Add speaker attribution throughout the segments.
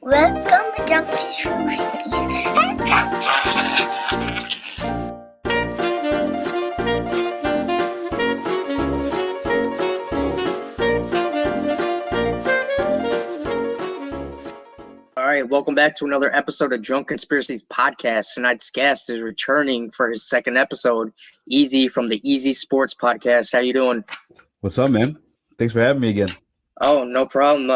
Speaker 1: Welcome to Junkies Roosties.
Speaker 2: All right, welcome back to another episode of Drunk Conspiracies Podcast. Tonight's guest is returning for his second episode, Easy from the Easy Sports Podcast. How you doing?
Speaker 3: What's up, man? Thanks for having me again.
Speaker 2: Oh, no problem.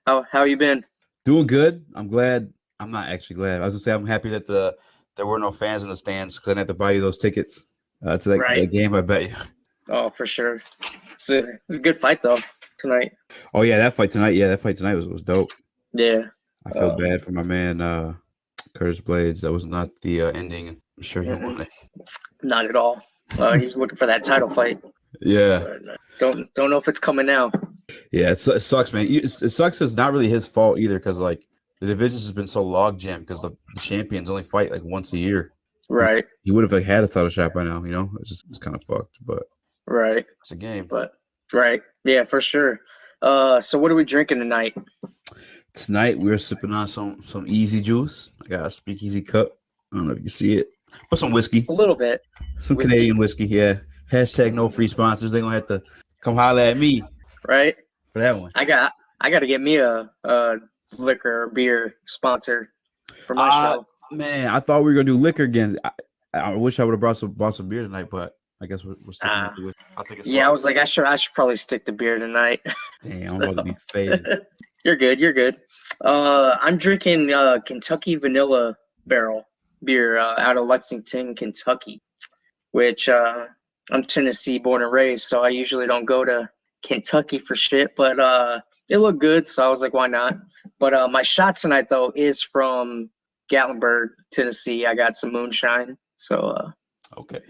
Speaker 2: How you been?
Speaker 3: Doing good. I'm glad. I'm not actually glad. I was gonna say I'm happy that there were no fans in the stands because I didn't have to buy you those tickets to that game. I bet you.
Speaker 2: Oh, for sure. It's a good fight though tonight.
Speaker 3: Oh yeah, that fight tonight. Yeah, that fight tonight was dope.
Speaker 2: Yeah.
Speaker 3: I feel bad for my man Curtis Blades. That was not the ending. I'm sure he wanted.
Speaker 2: Not at all. He was looking for that title fight.
Speaker 3: Yeah.
Speaker 2: Don't know if it's coming now.
Speaker 3: Yeah, it sucks, man. It sucks. It's not really his fault either because like the divisions has been so log jammed because the champions only fight like once a year.
Speaker 2: Right.
Speaker 3: He would have had a title shot by now. You know, it's kind of fucked, but
Speaker 2: right.
Speaker 3: It's a game.
Speaker 2: But right, yeah, for sure. So what are we drinking tonight?
Speaker 3: Tonight we're sipping on some easy juice. I got a speakeasy cup. I don't know if you can see it. But some whiskey.
Speaker 2: A little bit.
Speaker 3: Some whiskey. Canadian whiskey, yeah. Hashtag no free sponsors. They're gonna have to come holler at me.
Speaker 2: Right.
Speaker 3: For that one.
Speaker 2: I got to get me a liquor or beer sponsor for my show.
Speaker 3: Man, I thought we were gonna do liquor again. I wish I would have bought some beer tonight, but I guess we're sticking with the whiskey. I'll take a slide.
Speaker 2: Yeah, I was like, I should probably stick to beer tonight.
Speaker 3: Damn, I'm about to be faded.
Speaker 2: You're good. I'm drinking Kentucky Vanilla Barrel beer out of Lexington, Kentucky, which I'm Tennessee born and raised, so I usually don't go to Kentucky for shit, but it looked good, so I was like, why not? But my shot tonight, though, is from Gatlinburg, Tennessee. I got some moonshine, so
Speaker 3: okay.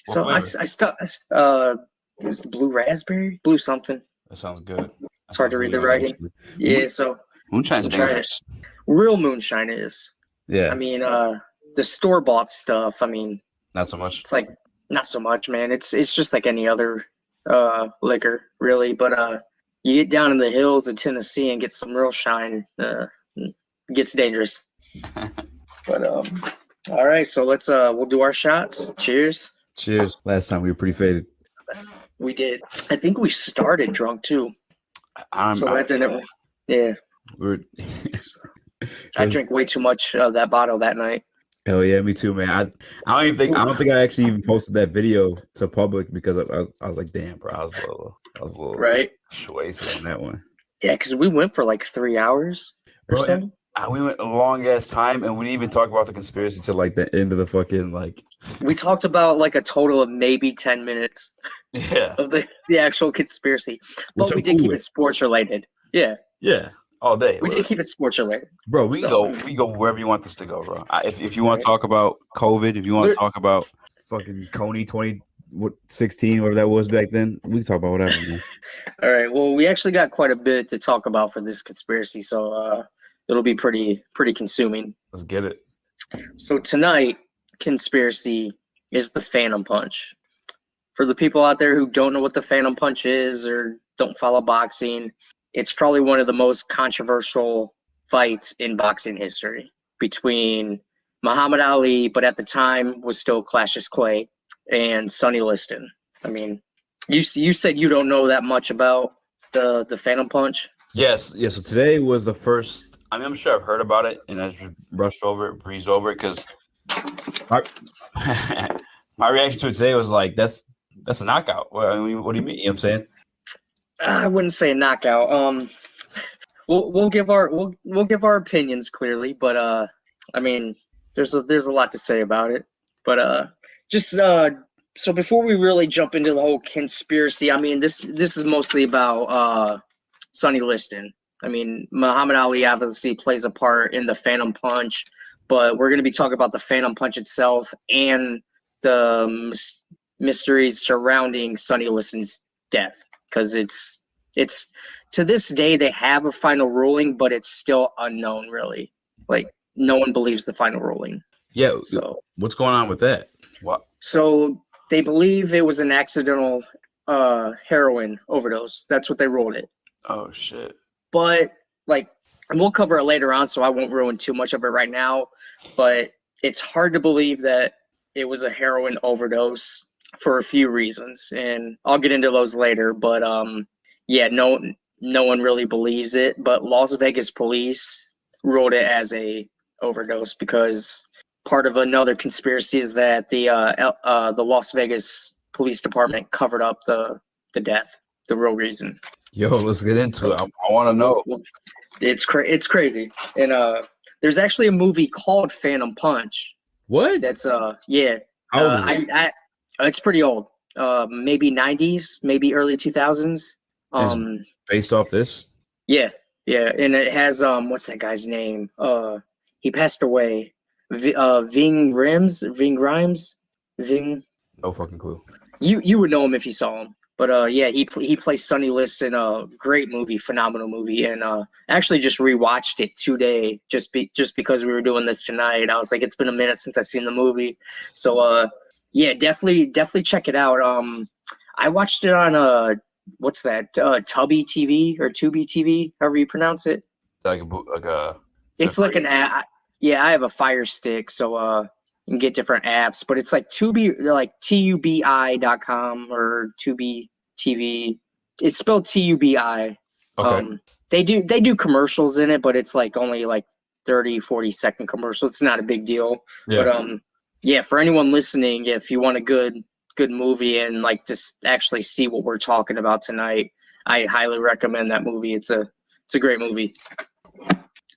Speaker 2: So I stuck. It was the blue raspberry, blue something.
Speaker 3: That sounds good.
Speaker 2: It's hard to read the writing. Yeah, so
Speaker 3: moonshine's dangerous.
Speaker 2: Real moonshine is.
Speaker 3: Yeah.
Speaker 2: I mean, the store-bought stuff, I mean,
Speaker 3: not so much.
Speaker 2: It's like not so much, man. It's just like any other liquor, really. But you get down in the hills of Tennessee and get some real shine, it gets dangerous. But all right, so let's we'll do our shots. Cheers.
Speaker 3: Cheers. Last time we were pretty faded.
Speaker 2: We did. I think we started drunk too. Yeah. I drank way too much of that bottle that night.
Speaker 3: Hell yeah, me too, man. I don't think I actually even posted that video to public because I was like, damn, bro, I was a little
Speaker 2: right
Speaker 3: wasted on that one.
Speaker 2: Yeah, because we went for like 3 hours or so.
Speaker 3: We went a long ass time, and we didn't even talk about the conspiracy till like the end of the fucking like.
Speaker 2: We talked about like a total of maybe 10 minutes.
Speaker 3: Yeah.
Speaker 2: Of the actual conspiracy, but we did keep it sports related. Yeah.
Speaker 3: Yeah. All day.
Speaker 2: We did keep it sports related.
Speaker 3: Bro, we go wherever you want us to go, bro. If you want to talk about COVID, if you want to talk about fucking Coney 2016, whatever that was back then, we can talk about whatever, man.
Speaker 2: All right. Well, we actually got quite a bit to talk about for this conspiracy, so it'll be pretty consuming.
Speaker 3: Let's get it.
Speaker 2: So tonight, conspiracy is the Phantom Punch. For the people out there who don't know what the Phantom Punch is or don't follow boxing, it's probably one of the most controversial fights in boxing history between Muhammad Ali, but at the time was still Cassius Clay, and Sonny Liston. I mean, you said you don't know that much about the Phantom Punch?
Speaker 3: Yes. So today was the first. I mean, I'm sure I've heard about it, and I just brushed over it, breezed over it, because my reaction to it today was like, that's a knockout. I mean, what do you mean? You know what I'm saying?
Speaker 2: I wouldn't say a knockout. We'll give our opinions clearly, but I mean, there's a lot to say about it. But so before we really jump into the whole conspiracy, I mean, this is mostly about Sonny Liston. I mean, Muhammad Ali obviously plays a part in the Phantom Punch, but we're going to be talking about the Phantom Punch itself and the mysteries surrounding Sonny Liston's death. Because it's to this day they have a final ruling, but it's still unknown, really. Like no one believes the final ruling.
Speaker 3: Yeah. So what's going on with that? What?
Speaker 2: So they believe it was an accidental heroin overdose. That's what they ruled it.
Speaker 3: Oh shit.
Speaker 2: But like and we'll cover it later on, so I won't ruin too much of it right now. But it's hard to believe that it was a heroin overdose for a few reasons, and I'll get into those later. But yeah, no one really believes it. But Las Vegas police ruled it as a overdose because part of another conspiracy is that the Las Vegas Police Department covered up the death, the real reason.
Speaker 3: Yo, let's get into it. I want to know.
Speaker 2: It's crazy, and there's actually a movie called Phantom Punch.
Speaker 3: What?
Speaker 2: That's yeah.
Speaker 3: How old is it?
Speaker 2: It's pretty old. Maybe 90s, maybe early 2000s.
Speaker 3: Based off this?
Speaker 2: Yeah, and it has what's that guy's name? He passed away. Ving Rhymes.
Speaker 3: No fucking clue.
Speaker 2: You would know him if you saw him. But yeah, he plays Sonny Liston in a great movie, phenomenal movie, and actually just rewatched it today just because we were doing this tonight. I was like, it's been a minute since I've seen the movie, so yeah, definitely check it out. I watched it on what's that? Tubi TV or Tubi TV, however you pronounce it. It's like an app. Yeah, I have a Fire Stick, so you can get different apps, but it's like Tubi, like tubi.com or Tubi TV. It's spelled TUBI.
Speaker 3: Okay.
Speaker 2: They do commercials in it, but it's like only like 30-40 second commercial. It's not a big deal.
Speaker 3: Yeah.
Speaker 2: But yeah, for anyone listening, if you want a good movie and like just actually see what we're talking about tonight, I highly recommend that movie. It's a great movie.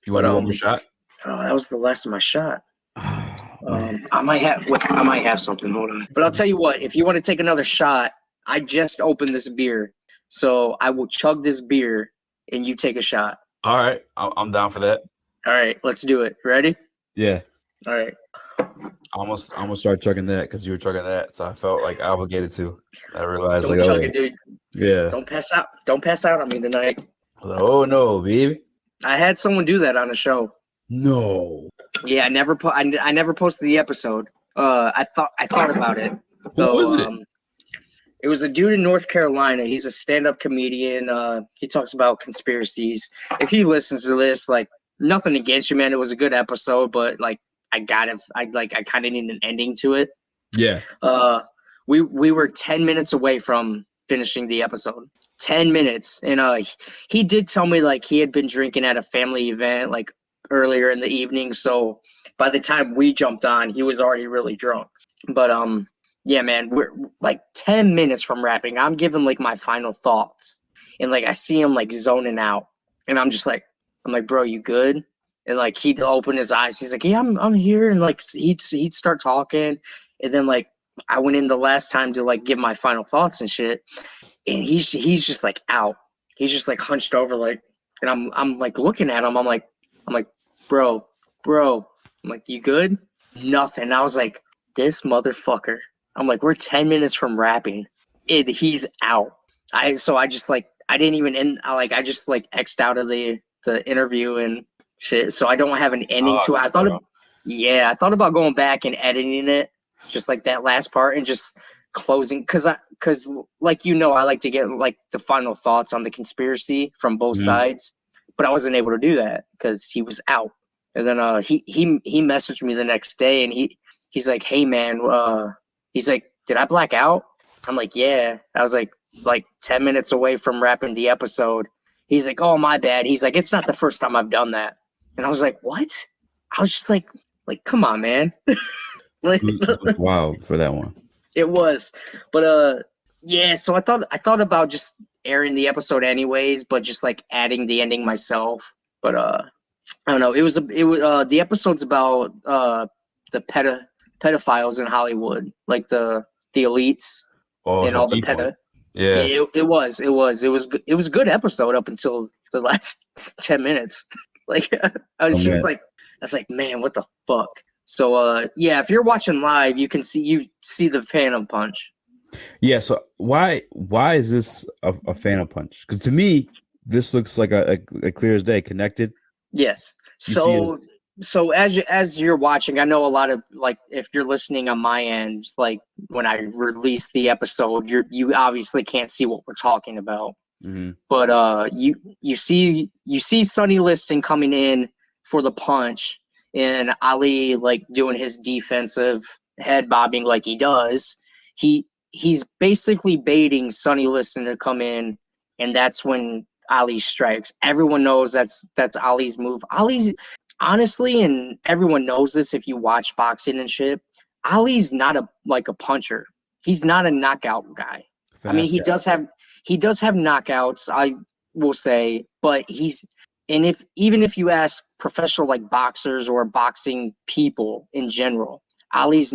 Speaker 3: You want one more shot?
Speaker 2: Oh, that was the last of my shot. I might have something. Hold on. But I'll tell you what, if you want to take another shot, I just opened this beer. So I will chug this beer and you take a shot.
Speaker 3: All right. I'm down for that.
Speaker 2: All right, let's do it. Ready?
Speaker 3: Yeah.
Speaker 2: All right.
Speaker 3: I'm gonna start chugging that because you were chugging that, so I felt like obligated to. I realized
Speaker 2: Don't chug it, dude.
Speaker 3: Yeah.
Speaker 2: Don't pass out. Don't pass out on me tonight.
Speaker 3: Oh no, baby.
Speaker 2: I had someone do that on the show.
Speaker 3: No.
Speaker 2: Yeah, I never posted the episode. I thought about it.
Speaker 3: Who was it?
Speaker 2: It was a dude in North Carolina. He's a stand-up comedian. He talks about conspiracies. If he listens to this, like, nothing against you, man. It was a good episode, but like I kind of need an ending to it.
Speaker 3: Yeah.
Speaker 2: We were 10 minutes away from finishing the episode. 10 minutes. And he did tell me like he had been drinking at a family event like earlier in the evening. So by the time we jumped on, he was already really drunk. But yeah, man, we're like 10 minutes from wrapping. I'm giving like my final thoughts. And like I see him like zoning out. And I'm like, bro, you good? And like he'd open his eyes. He's like, yeah, I'm here. And like he'd start talking. And then like I went in the last time to like give my final thoughts and shit. And he's just like out. He's just like hunched over like, and I'm like looking at him. I'm like, bro. I'm like, you good? Nothing. I was like, this motherfucker. I'm like, we're 10 minutes from wrapping. He's out. I just like I didn't even end. I just like X'd out of the interview and shit. So I don't have an ending to it. I thought about going back and editing it, just like that last part, and just closing because like I like to get like the final thoughts on the conspiracy from both sides, but I wasn't able to do that because he was out. And then he messaged me the next day and he's like, hey man, he's like, did I black out? I'm like, yeah. I was like 10 minutes away from wrapping the episode. He's like, oh my bad. He's like, it's not the first time I've done that. And I was like, what? I was just like come on, man. Like,
Speaker 3: wow, for that one.
Speaker 2: It was, but yeah. So I thought about just airing the episode anyways, but just like adding the ending myself. But I don't know. It was the episode's about the pedophiles in Hollywood, like the elites and all the pedo.
Speaker 3: Yeah,
Speaker 2: it was a good episode up until the last 10 minutes. Like I was like, man, what the fuck? So yeah, if you're watching live, you see the Phantom Punch.
Speaker 3: Yeah. So why is this a Phantom Punch? Because to me, this looks like a clear as day connected.
Speaker 2: Yes. So as you're watching, I know a lot of like if you're listening on my end, like when I release the episode, you obviously can't see what we're talking about.
Speaker 3: Mm-hmm.
Speaker 2: But you see Sonny Liston coming in for the punch, and Ali like doing his defensive head bobbing like he does. He's basically baiting Sonny Liston to come in, and that's when Ali strikes. Everyone knows that's Ali's move. Ali's honestly, and everyone knows this if you watch boxing and shit. Ali's not a puncher. He's not a knockout guy. I mean, he does have knockouts, I will say, but even if you ask professional like boxers or boxing people in general, Ali's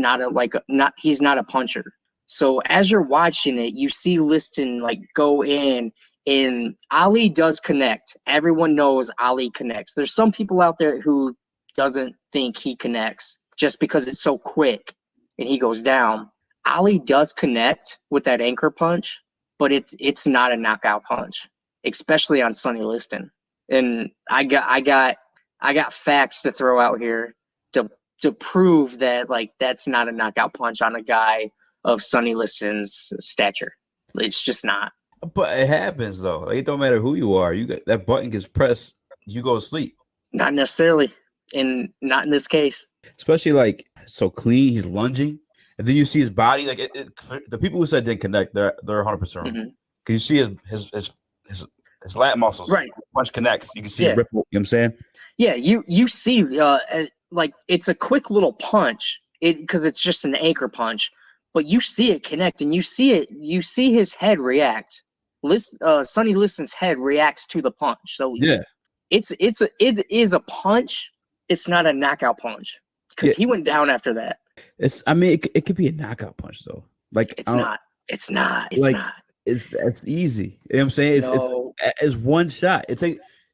Speaker 2: he's not a puncher. So as you're watching it, you see Liston like go in, and Ali does connect. Everyone knows Ali connects. There's some people out there who doesn't think he connects just because it's so quick and he goes down. Ali does connect with that anchor punch, but it's not a knockout punch, especially on Sonny Liston. And I got facts to throw out here to prove that like that's not a knockout punch on a guy of Sonny Liston's stature. It's just not.
Speaker 3: But it happens though. Like, it don't matter who you are. You got that button gets pressed, you go to sleep.
Speaker 2: Not necessarily, and not in this case.
Speaker 3: Especially like so clean, he's lunging, and then you see his body. Like the people who said didn't connect, they're 100% wrong. Because you see his lat muscles.
Speaker 2: Right.
Speaker 3: Punch connects. You can see it ripple. You know what I'm saying?
Speaker 2: Yeah, you see like it's a quick little punch because it's just an anchor punch, but you see it connect and you see his head react. Sonny Liston's head reacts to the punch. So
Speaker 3: yeah,
Speaker 2: it is a punch. It's not a knockout punch because he went down after that.
Speaker 3: It could be a knockout punch though. Like
Speaker 2: it's not. It's
Speaker 3: It's easy. You know what I'm saying? It's one shot.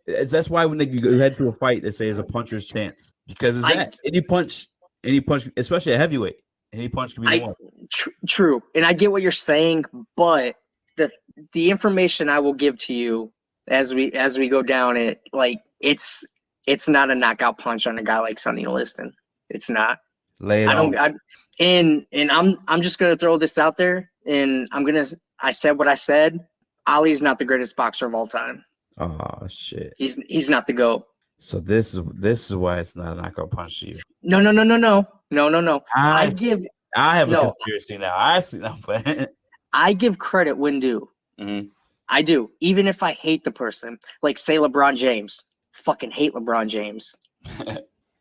Speaker 3: That's why when you head to a fight, they say it's a puncher's chance because it's that any punch, especially a heavyweight, any punch can be the one.
Speaker 2: True, and I get what you're saying, but the information I will give to you as we go down it, like it's not a knockout punch on a guy like Sonny Liston. It's not.
Speaker 3: Lay it on.
Speaker 2: I'm just gonna throw this out there, and I said what I said. Ali's not the greatest boxer of all time.
Speaker 3: Oh shit.
Speaker 2: He's not the GOAT.
Speaker 3: So this is why it's not a knockout punch to you.
Speaker 2: No. I have
Speaker 3: a conspiracy now. I see now, but
Speaker 2: I give credit when due.
Speaker 3: Mm-hmm.
Speaker 2: I do. Even if I hate the person. Like say LeBron James. Fucking hate LeBron James.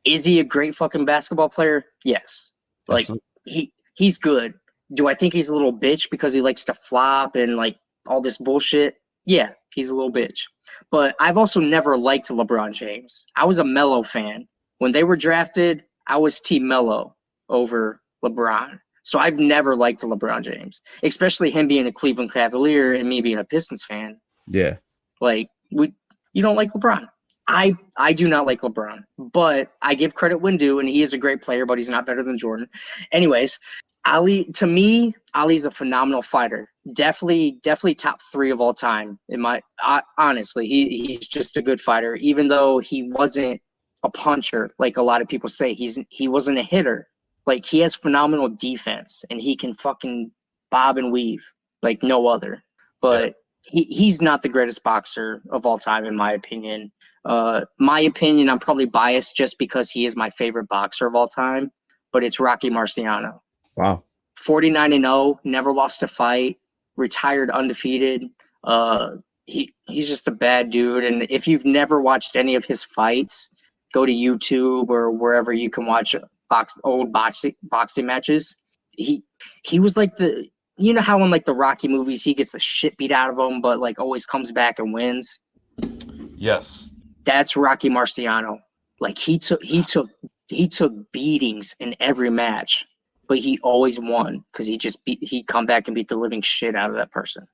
Speaker 2: Is he a great fucking basketball player? Yes. Like Absolutely. He's good. Do I think he's a little bitch because he likes to flop and like all this bullshit? Yeah, he's a little bitch. But I've also never liked LeBron James. I was a Melo fan. When they were drafted, I was Team Melo over LeBron. So I've never liked LeBron James, especially him being a Cleveland Cavalier and me being a Pistons fan.
Speaker 3: Yeah.
Speaker 2: Like you don't like LeBron. I do not like LeBron, but I give credit when due, and he is a great player, but he's not better than Jordan. Anyways, to me, Ali's a phenomenal fighter. Definitely top 3 of all time. Honestly, he's just a good fighter. Even though he wasn't a puncher, like a lot of people say, he wasn't a hitter. Like he has phenomenal defense, and he can fucking bob and weave like no other. But he's not the greatest boxer of all time, in my opinion. I'm probably biased just because he is my favorite boxer of all time, but it's Rocky Marciano.
Speaker 3: Wow.
Speaker 2: 49-0, never lost a fight, retired undefeated. He's just a bad dude. And if you've never watched any of his fights, go to YouTube or wherever you can watch old boxing matches. He was like you know how in like the Rocky movies he gets the shit beat out of him, but like always comes back and wins.
Speaker 3: Yes.
Speaker 2: That's Rocky Marciano. Like he took beatings in every match, but he always won because he come back and beat the living shit out of that person.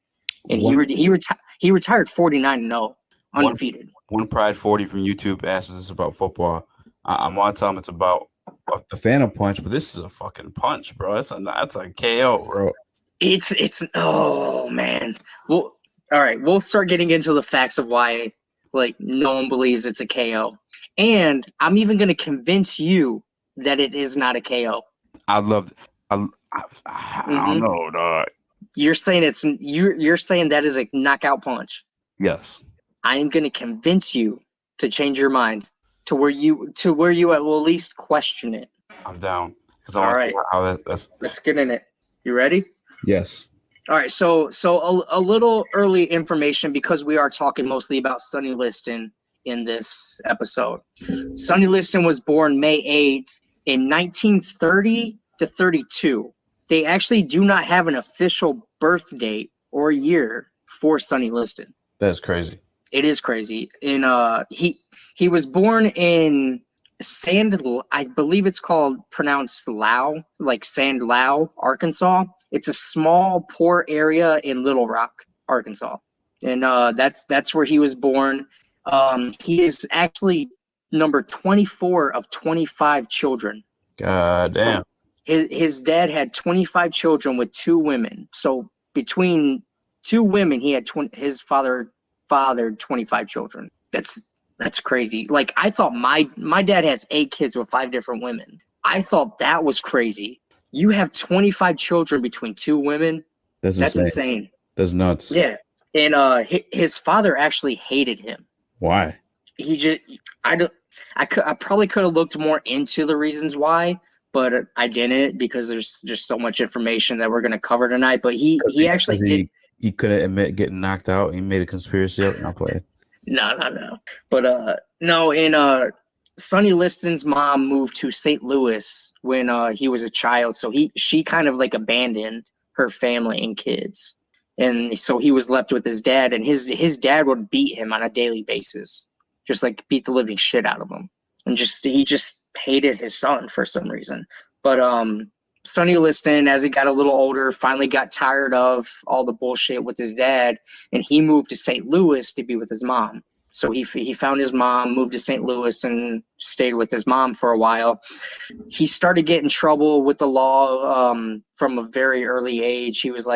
Speaker 2: And he retired 49-0, undefeated.
Speaker 3: One Pride 40 from YouTube asks us about football. I'm on time. It's about the Phantom Punch, but this is a fucking punch, bro. That's a KO, bro.
Speaker 2: It's oh man. Well, all right. We'll start getting into the facts of why like no one believes it's a KO, and I'm even going to convince you that it is not a KO.
Speaker 3: I don't know, dog.
Speaker 2: You're saying you're saying that is a knockout punch.
Speaker 3: Yes.
Speaker 2: I am going to convince you to change your mind to where you will at least question it.
Speaker 3: I'm down.
Speaker 2: All right. Let's get in it. You ready?
Speaker 3: Yes.
Speaker 2: All right. So a little early information because we are talking mostly about Sonny Liston in this episode. Sonny Liston was born May 8th in 1930 to 32. They actually do not have an official birth date or year for Sonny Liston.
Speaker 3: That's crazy.
Speaker 2: It is crazy. And he was born in I believe it's pronounced Lau, like Sand Lau, Arkansas. It's a small, poor area in Little Rock, Arkansas. And that's where he was born. He is actually number 24 of 25 children.
Speaker 3: God damn.
Speaker 2: His dad had 25 children with 2 women. So between 2 women, he had his father fathered 25 children. That's crazy. Like, I thought my dad has 8 kids with 5 different women. I thought that was crazy. You have 25 children between 2 women. That's insane.
Speaker 3: That's nuts.
Speaker 2: Yeah. And his father actually hated him.
Speaker 3: Why?
Speaker 2: I probably could have looked more into the reasons why, but I didn't because there's just so much information that we're going to cover tonight. But he actually did.
Speaker 3: He couldn't admit getting knocked out. He made a conspiracy up. Not playing.
Speaker 2: No. But no. And Sonny Liston's mom moved to St. Louis when he was a child, so she kind of like abandoned her family and kids, and so he was left with his dad. And his dad would beat him on a daily basis, just like beat the living shit out of him, and he just hated his son for some reason. But Sonny Liston, as he got a little older, finally got tired of all the bullshit with his dad, and he moved to St. Louis to be with his mom. So he found his mom, moved to St. Louis, and stayed with his mom for a while. He started getting in trouble with the law from a very early age. He was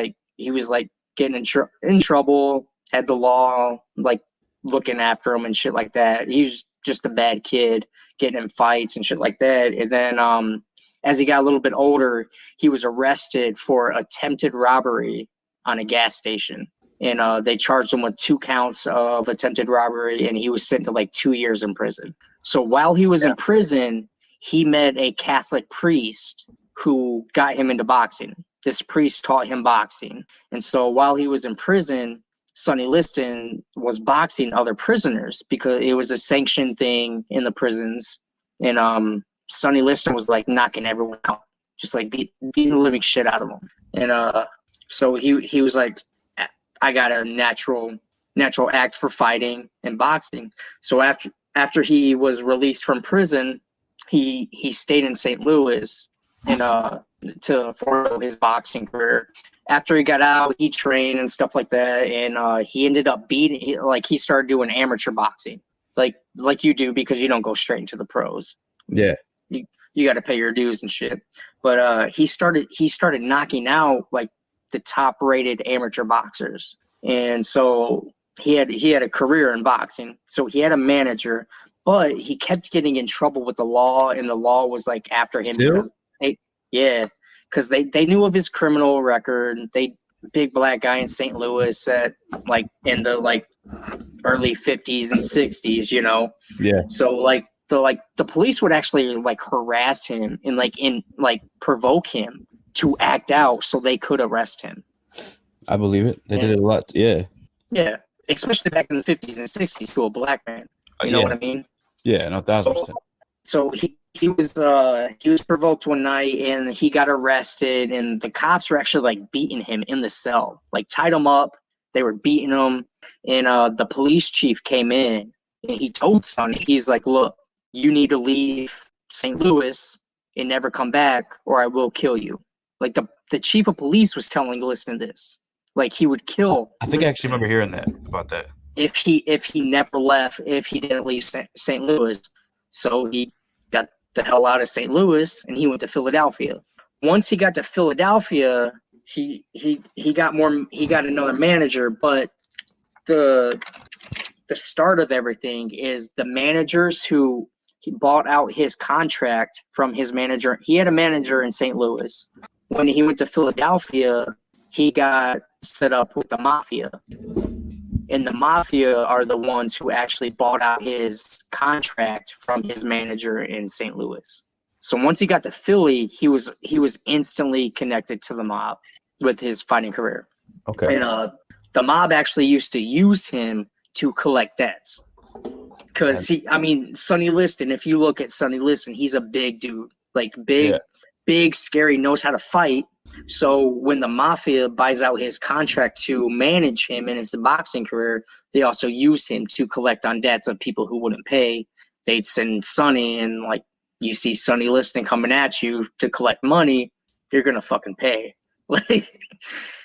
Speaker 2: getting in trouble, had the law like looking after him and shit like that. He was just a bad kid, getting in fights and shit like that. And then as he got a little bit older, he was arrested for attempted robbery on a gas station. And they charged him with 2 counts of attempted robbery, and he was sent to like 2 years in prison. So while he was in prison, he met a Catholic priest who got him into boxing. This priest taught him boxing. And so while he was in prison, Sonny Liston was boxing other prisoners because it was a sanctioned thing in the prisons. And Sonny Liston was like knocking everyone out, just like beating the living shit out of them. And so he was like, I got a natural act for fighting and boxing. So after he was released from prison, he stayed in St. Louis and to follow his boxing career. After he got out, he trained and stuff like that, and he ended up he started doing amateur boxing, like you do, because you don't go straight into the pros.
Speaker 3: Yeah,
Speaker 2: you got to pay your dues and shit. But he started knocking out like the top rated amateur boxers. And so he had a career in boxing. So he had a manager, but he kept getting in trouble with the law, and the law was like after him. Because they knew of his criminal record. Big black guy in St. Louis at like in the like early 50s and 60s, you know.
Speaker 3: Yeah.
Speaker 2: So the police would actually like harass him and provoke him to act out so they could arrest him.
Speaker 3: I believe it. They did it a lot. Yeah.
Speaker 2: Yeah. Especially back in the 50s and 60s to a black man. You know what I mean?
Speaker 3: Yeah, no, 1,000%.
Speaker 2: So he was provoked one night and he got arrested, and the cops were actually like beating him in the cell, like tied him up. They were beating him, and the police chief came in and he told Sonny, he's like, look, you need to leave St. Louis and never come back or I will kill you. Like the chief of police was telling Liston this. Like he would kill.
Speaker 3: I think I actually remember hearing about that.
Speaker 2: If he never left, if he didn't leave St. Louis. So he got the hell out of St. Louis and he went to Philadelphia. Once he got to Philadelphia, he got another manager, but the start of everything is the managers who he bought out his contract from his manager. He had a manager in St. Louis. When he went to Philadelphia, he got set up with the Mafia. And the Mafia are the ones who actually bought out his contract from his manager in St. Louis. So once he got to Philly, he was instantly connected to the mob with his fighting career.
Speaker 3: Okay.
Speaker 2: And the mob actually used to use him to collect debts. Because Sonny Liston, if you look at Sonny Liston, he's a big dude. Like big, scary, knows how to fight. So when the Mafia buys out his contract to manage him in his boxing career, they also use him to collect on debts of people who wouldn't pay. They'd send Sonny, and like you see Sonny Liston coming at you to collect money, you're gonna fucking pay.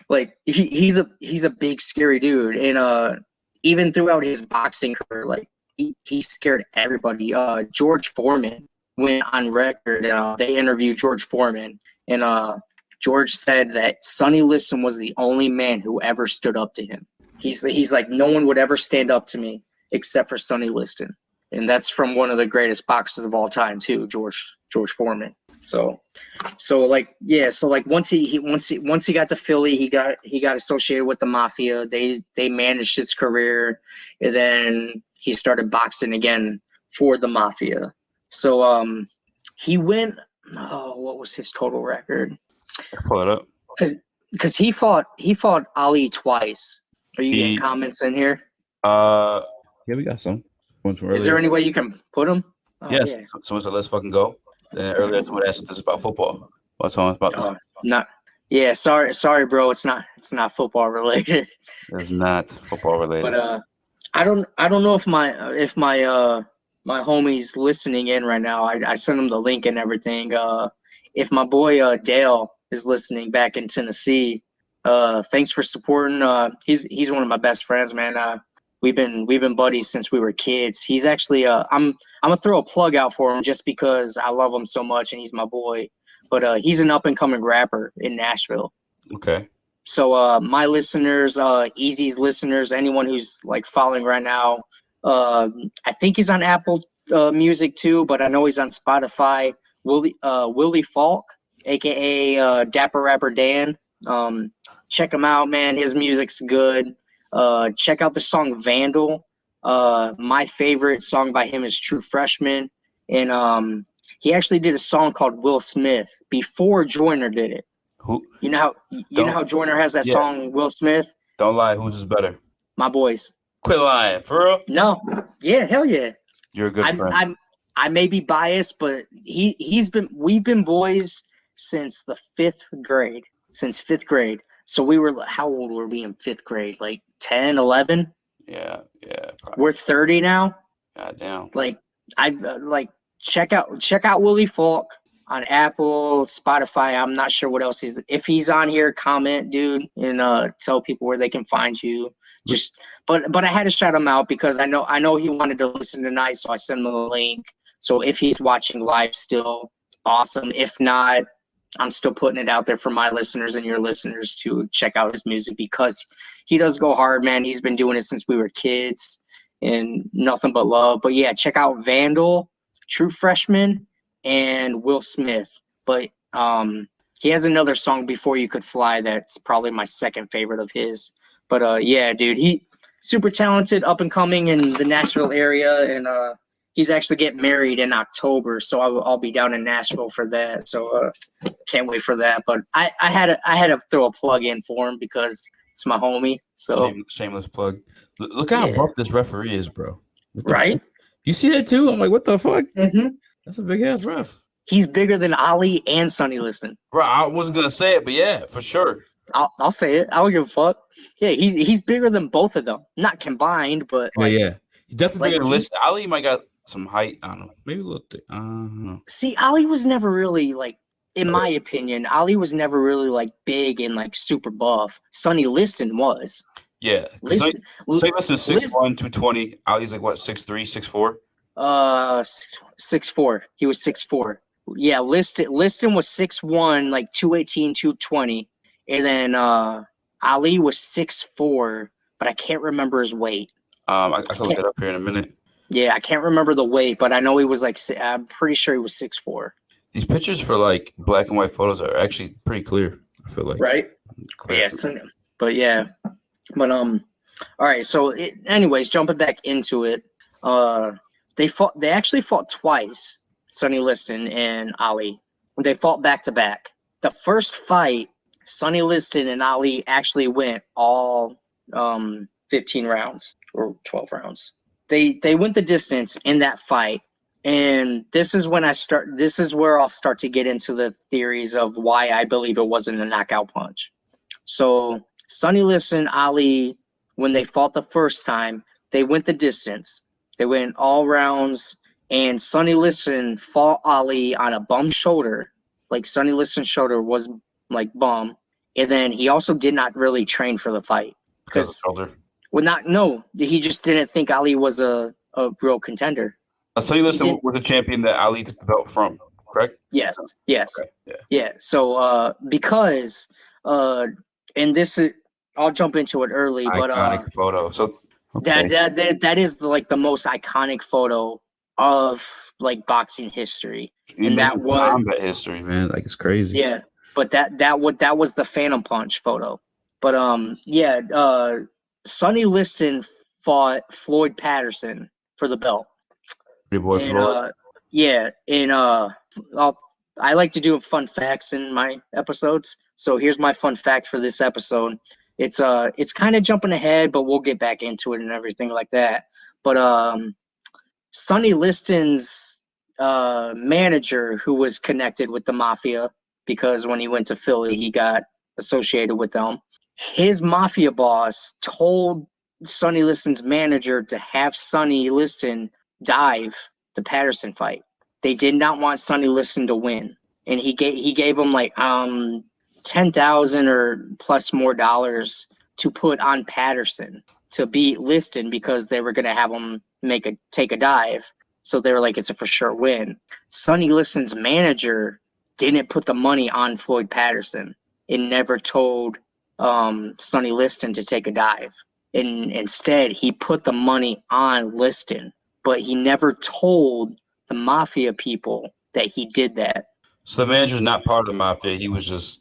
Speaker 2: Like he's a big scary dude, and even throughout his boxing career, like he scared everybody. George Foreman went on record. They interviewed George Foreman, and George said that Sonny Liston was the only man who ever stood up to him. He's like, no one would ever stand up to me except for Sonny Liston, and that's from one of the greatest boxers of all time too, George Foreman. So like once he got to Philly, he got associated with the Mafia. They managed his career, and then he started boxing again for the Mafia. So he went. Oh, what was his total record?
Speaker 3: Pull it up.
Speaker 2: Because he fought Ali twice. Are you getting comments in here?
Speaker 3: Yeah, we got some.
Speaker 2: Is there any way you can put them? Oh,
Speaker 3: yes.
Speaker 2: Yeah.
Speaker 3: Someone said, let's fucking go. Then earlier, someone asked if this is about football. What's on about this?
Speaker 2: Not. Yeah, sorry, bro. It's not football related.
Speaker 3: It's not football related.
Speaker 2: But I don't know if my homie's listening in right now. I sent him the link and everything. If my boy Dale is listening back in Tennessee, thanks for supporting. He's one of my best friends, man. We've been buddies since we were kids. He's actually I'm gonna throw a plug out for him just because I love him so much and he's my boy. But he's an up and coming rapper in Nashville.
Speaker 3: Okay.
Speaker 2: So my listeners, Easy's listeners, anyone who's like following right now, I think he's on Apple Music too, but I know he's on Spotify. Willie Falk, aka Dapper Rapper Dan. Check him out, man. His music's good. Check out the song Vandal. My favorite song by him is True Freshman, and he actually did a song called Will Smith before Joyner did it.
Speaker 3: Who?
Speaker 2: You know how Joyner has that song Will Smith?
Speaker 3: Don't lie. Who's is better?
Speaker 2: My boys.
Speaker 3: Quit lying. For real?
Speaker 2: No. Yeah, hell yeah.
Speaker 3: You're a good friend.
Speaker 2: I may be biased, but we've been boys since the fifth grade. So we were, how old were we in fifth grade? Like 10, 11?
Speaker 3: Yeah. Probably.
Speaker 2: We're 30 now.
Speaker 3: God damn.
Speaker 2: Check out Willie Falk on Apple, Spotify. I'm not sure what else if he's on here, comment, dude, and tell people where they can find you. But I had to shout him out because I know he wanted to listen tonight, so I sent him a link. So if he's watching live still, awesome. If not, I'm still putting it out there for my listeners and your listeners to check out his music because he does go hard, man. He's been doing it since we were kids and nothing but love. But yeah, check out Vandal, True Freshman, and Will Smith. But he has another song, Before You Could Fly, that's probably my second favorite of his. But yeah, dude, he super talented, up and coming in the Nashville area, and he's actually getting married in October, so I'll be down in Nashville for that. So can't wait for that. But I had to throw a plug in for him because it's my homie. So
Speaker 3: shameless plug. Look how buff this referee is, bro.
Speaker 2: Right?
Speaker 3: You see that too? I'm like, what the fuck?
Speaker 2: Mm-hmm.
Speaker 3: That's a big ass ref.
Speaker 2: He's bigger than Ali and Sonny Liston.
Speaker 3: Bro, I wasn't gonna say it, but yeah, for sure.
Speaker 2: I'll say it. I don't give a fuck. Yeah, he's bigger than both of them. Not combined, but
Speaker 3: yeah. He definitely bigger than Liston. Ali might got some height. I don't know. Maybe a little thick. I don't know.
Speaker 2: See, Ali was never really like, in my opinion, Ali was never really like big and like super buff. Sonny Liston was.
Speaker 3: Yeah. Sonny Liston's 6'1", 220. Ali's like what, 6'3", 6'4"?
Speaker 2: 6'4". He was 6'4". Yeah, Liston was 6'1", like 218, 220. And then Ali was 6'4", but I can't remember his weight.
Speaker 3: I can look it up here in a minute.
Speaker 2: Yeah, I can't remember the weight, but I know he was like, I'm pretty sure he was 6'4".
Speaker 3: These pictures for like black and white photos are actually pretty clear, I feel like.
Speaker 2: Right? Yeah, but yeah, but all right. So, anyways, jumping back into it, they fought. They actually fought twice. Sonny Liston and Ali. They fought back to back. The first fight, Sonny Liston and Ali actually went all 15 rounds or 12 rounds. They went the distance in that fight. And this is when this is where I'll start to get into the theories of why I believe it wasn't a knockout punch. So Sonny Liston, Ali, when they fought the first time, they went the distance. They went all rounds, and Sonny Liston fought Ali on a bum shoulder. Like, Sonny Liston's shoulder was like bum. And then he also did not really train for the fight.
Speaker 4: Because shoulder.
Speaker 2: No, he just didn't think Ali was a real contender.
Speaker 4: Sonny Liston was a champion that Ali took the belt from, correct?
Speaker 2: Yes.
Speaker 4: Okay.
Speaker 2: Yeah. So because and this is, I'll jump into it early, but
Speaker 4: iconic photo. So okay.
Speaker 2: that is like the most iconic photo of like boxing history, and that was
Speaker 4: combat history, man. Like, it's crazy.
Speaker 2: Yeah, but that was the Phantom Punch photo. But Sonny Liston fought Floyd Patterson for the belt.
Speaker 4: Boy, Floyd.
Speaker 2: I like to do fun facts in my episodes. So here's my fun fact for this episode. It's kind of jumping ahead, but we'll get back into it and everything like that. But Sonny Liston's manager, who was connected with the Mafia, because when he went to Philly, he got associated with them. His Mafia boss told Sonny Liston's manager to have Sonny Liston dive the Patterson fight. They did not want Sonny Liston to win, and he gave him like $10,000 or plus more dollars to put on Patterson to beat Liston, because they were going to have him take a dive. So they were like, it's a for sure win. Sonny Liston's manager didn't put the money on Floyd Patterson and never told Sonny Liston to take a dive. And instead, he put the money on Liston, but he never told the Mafia people that he did that.
Speaker 4: So the manager's not part of the Mafia. He was just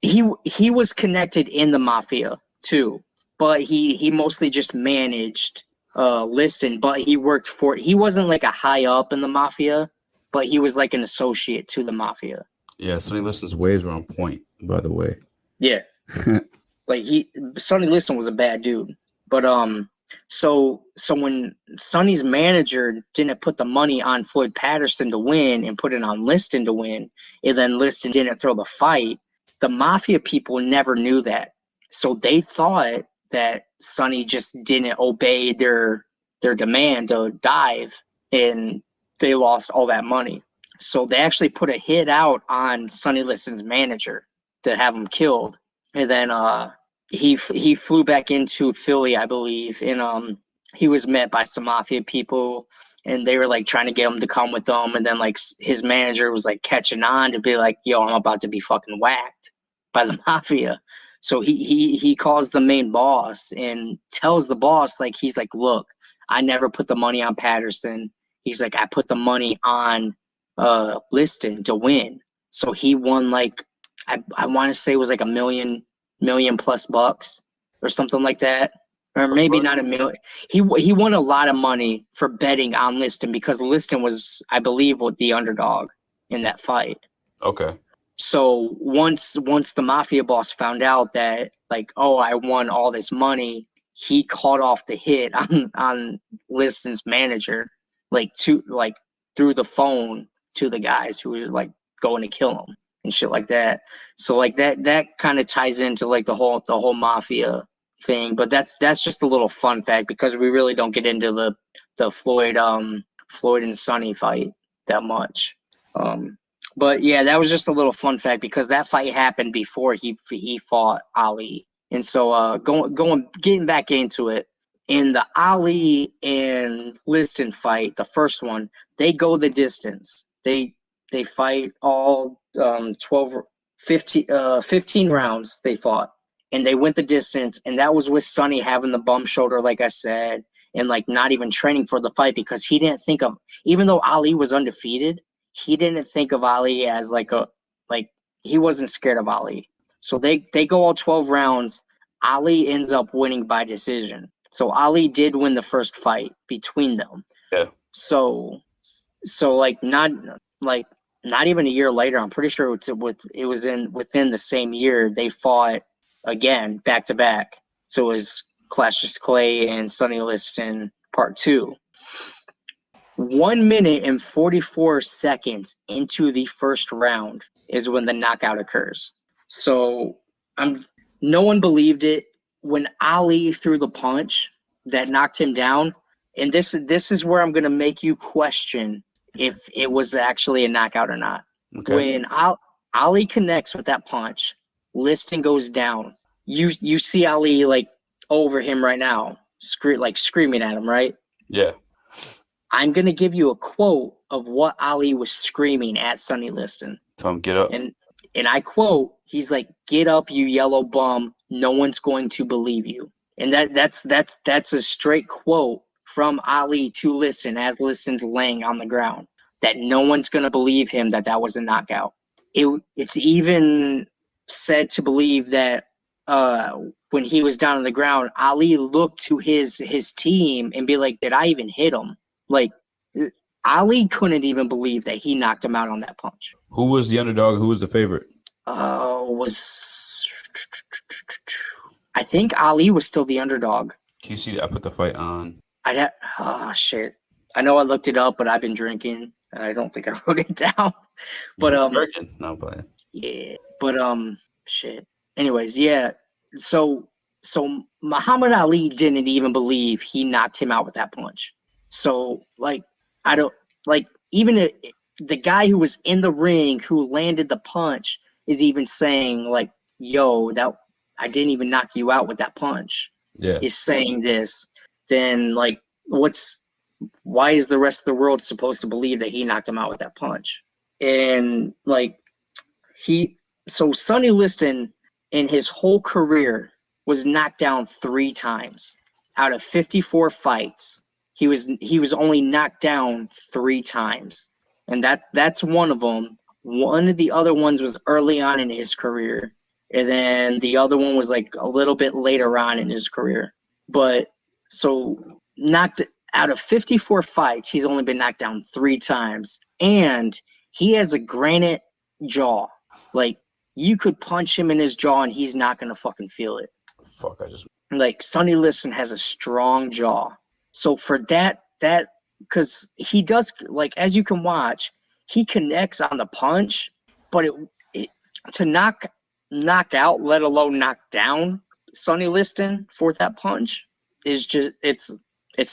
Speaker 2: he was connected in the Mafia too, but he mostly just managed Liston. But he wasn't like a high up in the Mafia, but he was like an associate to the Mafia.
Speaker 4: Yeah, Sonny Liston's ways were on point, by the way.
Speaker 2: Yeah, like Sonny Liston was a bad dude, but so when Sonny's manager didn't put the money on Floyd Patterson to win and put it on Liston to win, and then Liston didn't throw the fight, the Mafia people never knew that. So they thought that Sonny just didn't obey their demand to dive, and they lost all that money. So they actually put a hit out on Sonny Liston's manager to have him killed. And then he flew back into Philly, I believe, and he was met by some Mafia people, and they were like trying to get him to come with them. And then like his manager was like catching on to be like, yo, I'm about to be fucking whacked by the Mafia. So he calls the main boss and tells the boss, like, he's like, look, I never put the money on Patterson. He's like, I put the money on Liston to win. So he won like, I want to say it was like $1 million plus bucks or something like that, or maybe not $1 million. He won a lot of money for betting on Liston, because Liston was, I believe, with the underdog in that fight.
Speaker 4: Okay.
Speaker 2: So once the Mafia boss found out that, like, oh, I won all this money, he called off the hit on Liston's manager, through the phone to the guys who were like going to kill him and shit like that. So like that kind of ties into like the whole Mafia thing. But that's just a little fun fact, because we really don't get into the Floyd and Sonny fight that much. But yeah, that was just a little fun fact, because that fight happened before he fought Ali. And so getting back into it, in the Ali and Liston fight, the first one, they go the distance. They fight all 15 rounds they fought, and they went the distance, and that was with Sonny having the bum shoulder, like I said, and like not even training for the fight, because he didn't think of, even though Ali was undefeated, he didn't think of Ali as he wasn't scared of Ali. So they go all 12 rounds. Ali ends up winning by decision. So Ali did win the first fight between them.
Speaker 4: Yeah.
Speaker 2: So like not even a year later, I'm pretty sure it was within the same year they fought again back to back. So it was Cassius Clay and Sonny Liston Part 2. 1 minute and 44 seconds into the first round is when the knockout occurs. So no one believed it when Ali threw the punch that knocked him down. And this is where I'm going to make you question if it was actually a knockout or not.
Speaker 4: Okay.
Speaker 2: When Ali connects with that punch, Liston goes down. You see Ali like over him right now, screaming at him, right?
Speaker 4: Yeah.
Speaker 2: I'm going to give you a quote of what Ali was screaming at Sonny Liston.
Speaker 4: Tell him get up.
Speaker 2: And I quote, he's like, "Get up, you yellow bum. No one's going to believe you." And that's a straight quote from Ali to Liston as Liston's laying on the ground, that no one's going to believe him that was a knockout. It's even said to believe that when he was down on the ground, Ali looked to his team and be like, "Did I even hit him?" Like, Ali couldn't even believe that he knocked him out on that punch.
Speaker 3: Who was the underdog? Who was the favorite?
Speaker 2: I think Ali was still the underdog.
Speaker 4: Can you see that I put the fight on?
Speaker 2: Shit. I know I looked it up, but I've been drinking. I don't think I wrote it down. But
Speaker 4: No, I'm playing.
Speaker 2: yeah. But shit. Anyways, yeah. So Muhammad Ali didn't even believe he knocked him out with that punch. So like even the guy who was in the ring who landed the punch is even saying like, "Yo, that I didn't even knock you out with that punch."
Speaker 3: Yeah.
Speaker 2: Is saying this. Then like why is the rest of the world supposed to believe that he knocked him out with that punch? And like Sonny Liston in his whole career was knocked down 3 times out of 54 fights. He was only knocked down 3 times, and that's one of them. One of the other ones was early on in his career, and then the other one was like a little bit later on in his career. But so knocked out of 54 fights, he's only been knocked down 3 times, and he has a granite jaw. Like, you could punch him in his jaw and he's not gonna fucking feel it. Like, Sonny Liston has a strong jaw. So for that because he does, like, as you can watch, he connects on the punch, but it to knock out, let alone knock down Sonny Liston for that punch is just it's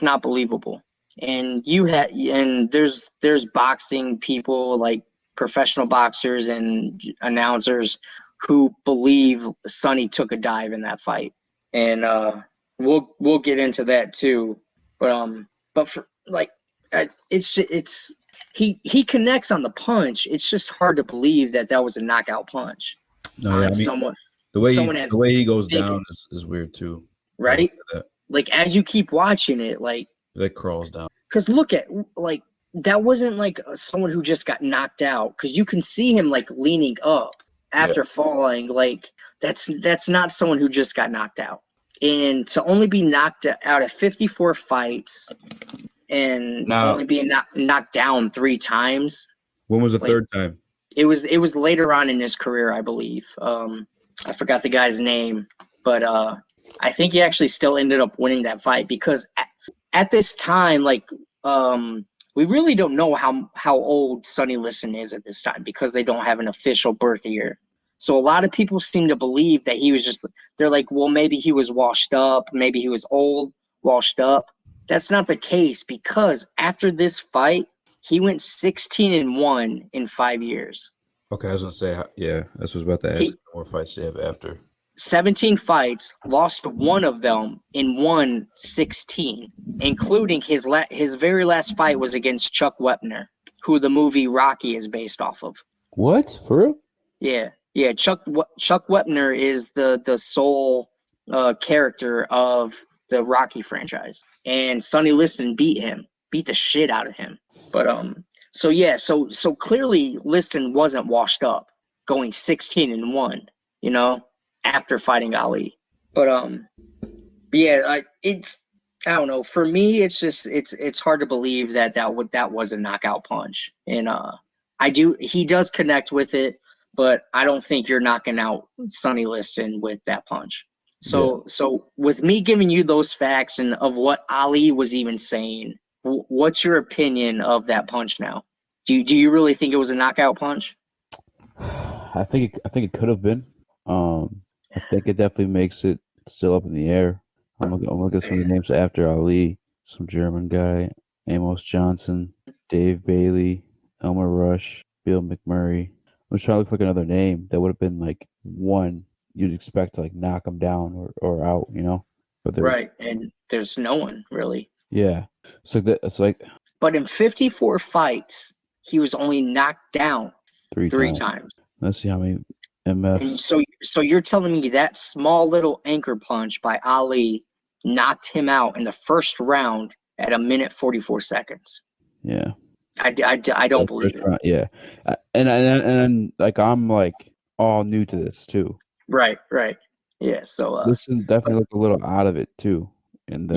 Speaker 2: not believable. And there's boxing people, like professional boxers and announcers, who believe Sonny took a dive in that fight. And we'll get into that too. But for like, he connects on the punch. It's just hard to believe that was a knockout punch.
Speaker 3: No, yeah, the way he goes down is weird too.
Speaker 2: Right? Like, as you keep watching it, like
Speaker 3: crawls down.
Speaker 2: Because look at, like, that wasn't like someone who just got knocked out. Because you can see him like leaning up after falling. Like, that's not someone who just got knocked out. And to only be knocked out of 54 fights and only being knocked down 3 times.
Speaker 3: When was the third time?
Speaker 2: It was later on in his career, I believe. I forgot the guy's name, but I think he actually still ended up winning that fight because at this time, like, we really don't know how old Sonny Liston is at this time because they don't have an official birth year. So a lot of people seem to believe that he was just, they're like, well, maybe he was washed up. Maybe he was old, washed up. That's not the case because after this fight, he went 16-1 in 5 years.
Speaker 3: Okay, I was going to say, yeah, that's what I was about to ask. More fights they have after.
Speaker 2: 17 fights, lost 1 of them, and won 16, including his very last fight was against Chuck Wepner, who the movie Rocky is based off of.
Speaker 3: What? For real?
Speaker 2: Yeah. Yeah, Chuck Wepner is the sole character of the Rocky franchise, and Sonny Liston beat the shit out of him. But so clearly Liston wasn't washed up, going 16-1. after fighting Ali. But yeah, I don't know. For me, it's just it's hard to believe that was a knockout punch, and he does connect with it, but I don't think you're knocking out Sonny Liston with that punch. So with me giving you those facts and of what Ali was even saying, what's your opinion of that punch now? Do you really think it was a knockout punch?
Speaker 3: I think it could have been. I think it definitely makes it still up in the air. I'm looking at some of the names after Ali. Some German guy, Amos Johnson, Dave Bailey, Elmer Rush, Bill McMurray. I was trying to look for another name that would have been like one you'd expect to like knock him down or out, But
Speaker 2: right, and there's no one really.
Speaker 3: Yeah, so it's like.
Speaker 2: But in 54 fights, he was only knocked down three times.
Speaker 3: Let's see how many MFs.
Speaker 2: And so you're telling me that small little anchor punch by Ali knocked him out in the first round at 1:44.
Speaker 3: Yeah.
Speaker 2: I don't believe it.
Speaker 3: Yeah. And like I'm like all new to this too.
Speaker 2: Right. Yeah. So
Speaker 3: Listen, definitely look a little out of it too. And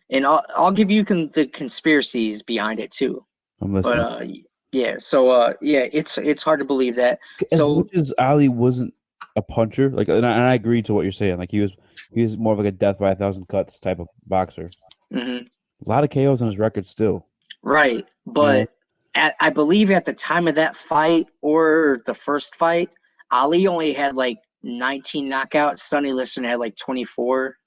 Speaker 2: and I'll give you the conspiracies behind it too.
Speaker 3: I'm listening.
Speaker 2: But yeah. So it's hard to believe that.
Speaker 3: As much as Ali wasn't a puncher, like, and I agree to what you're saying. Like he was more of like a death by 1,000 cuts type of boxer.
Speaker 2: Mm-hmm.
Speaker 3: A lot of KOs on his record still.
Speaker 2: Right, but I believe at the time of that fight or the first fight, Ali only had like 19 knockouts. Sonny Liston had like 24.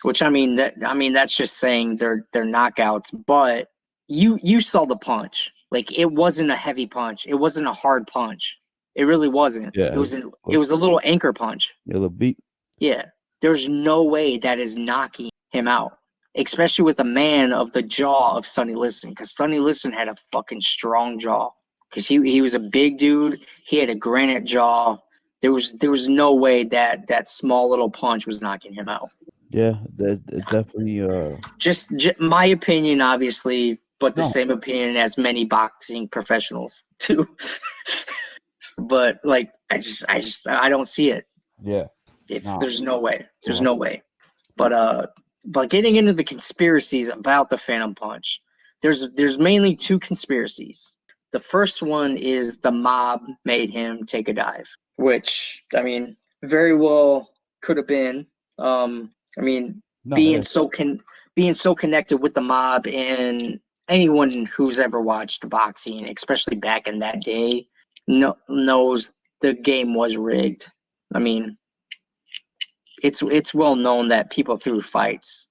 Speaker 2: Which that's just saying they're knockouts. But you saw the punch. Like it wasn't a heavy punch. It wasn't a hard punch. It really wasn't.
Speaker 3: Yeah,
Speaker 2: it was a little anchor punch.
Speaker 3: A little beat.
Speaker 2: Yeah, there's no way that is knocking him out. Especially with a man of the jaw of Sonny Liston, because Sonny Liston had a fucking strong jaw. Because he was a big dude, he had a granite jaw. There was no way that small little punch was knocking him out.
Speaker 3: Yeah, that definitely.
Speaker 2: Just my opinion, obviously, but the same opinion as many boxing professionals too. But like, I don't see it.
Speaker 3: Yeah,
Speaker 2: there's no way. There's no way. But getting into the conspiracies about the Phantom Punch, there's mainly two conspiracies. The first one is the mob made him take a dive, which very well could have been. Being so connected with the mob, and anyone who's ever watched boxing, especially back in that day, knows the game was rigged. It's well known that people threw fights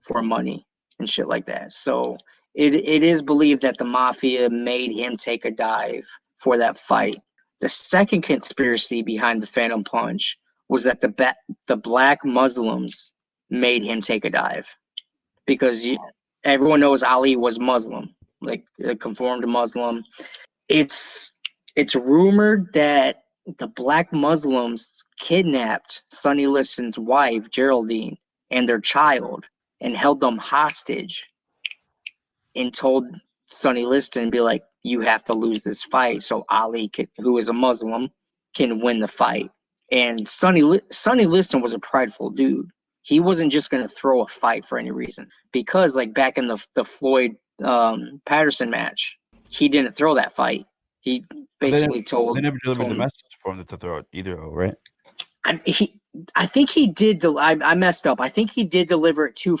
Speaker 2: for money and shit like that. So it is believed that the mafia made him take a dive for that fight. The second conspiracy behind the Phantom Punch was that the black Muslims made him take a dive, because everyone knows Ali was Muslim, like a conformed Muslim. It's rumored that the black Muslims kidnapped Sonny Liston's wife, Geraldine, and their child, and held them hostage and told Sonny Liston, be like, you have to lose this fight so Ali, who is a Muslim, can win the fight. And Sonny Liston was a prideful dude. He wasn't just going to throw a fight for any reason, because like back in the Floyd Patterson match, he didn't throw that fight. He basically
Speaker 3: they never delivered the message for him to throw it either, right?
Speaker 2: I think he did. I messed up. I think he did deliver it to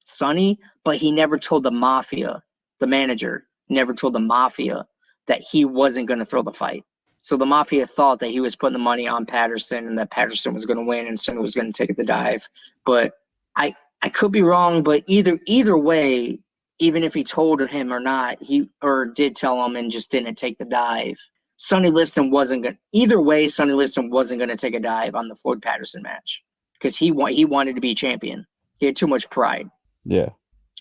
Speaker 2: Sonny, but he never told the mafia, the manager, never told the mafia that he wasn't going to throw the fight. So the mafia thought that he was putting the money on Patterson and that Patterson was going to win and Sonny was going to take the dive. But I could be wrong. But either way, even if he told him or not, or did tell him and just didn't take the dive, Sonny Liston wasn't going. Either way, Sonny Liston wasn't going to take a dive on the Floyd Patterson match, because he wanted to be champion. He had too much pride.
Speaker 3: Yeah.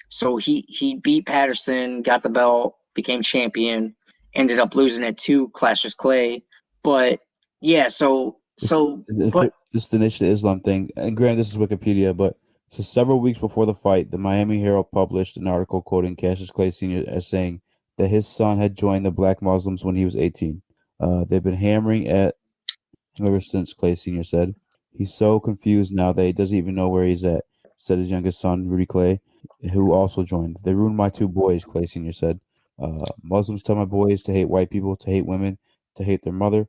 Speaker 2: So he beat Patterson, got the belt, became champion, ended up losing it to Cassius Clay. But yeah, this
Speaker 3: is the Nation of Islam thing. And granted, this is Wikipedia, but so several weeks before the fight, the Miami Herald published an article quoting Cassius Clay Sr. as saying that his son had joined the black Muslims when he was 18. They've been hammering at ever since, Clay Sr. said. He's so confused now that he doesn't even know where he's at, said his youngest son, Rudy Clay, who also joined. They ruined my 2 boys, Clay Sr. said. Muslims tell my boys to hate white people, to hate women, to hate their mother.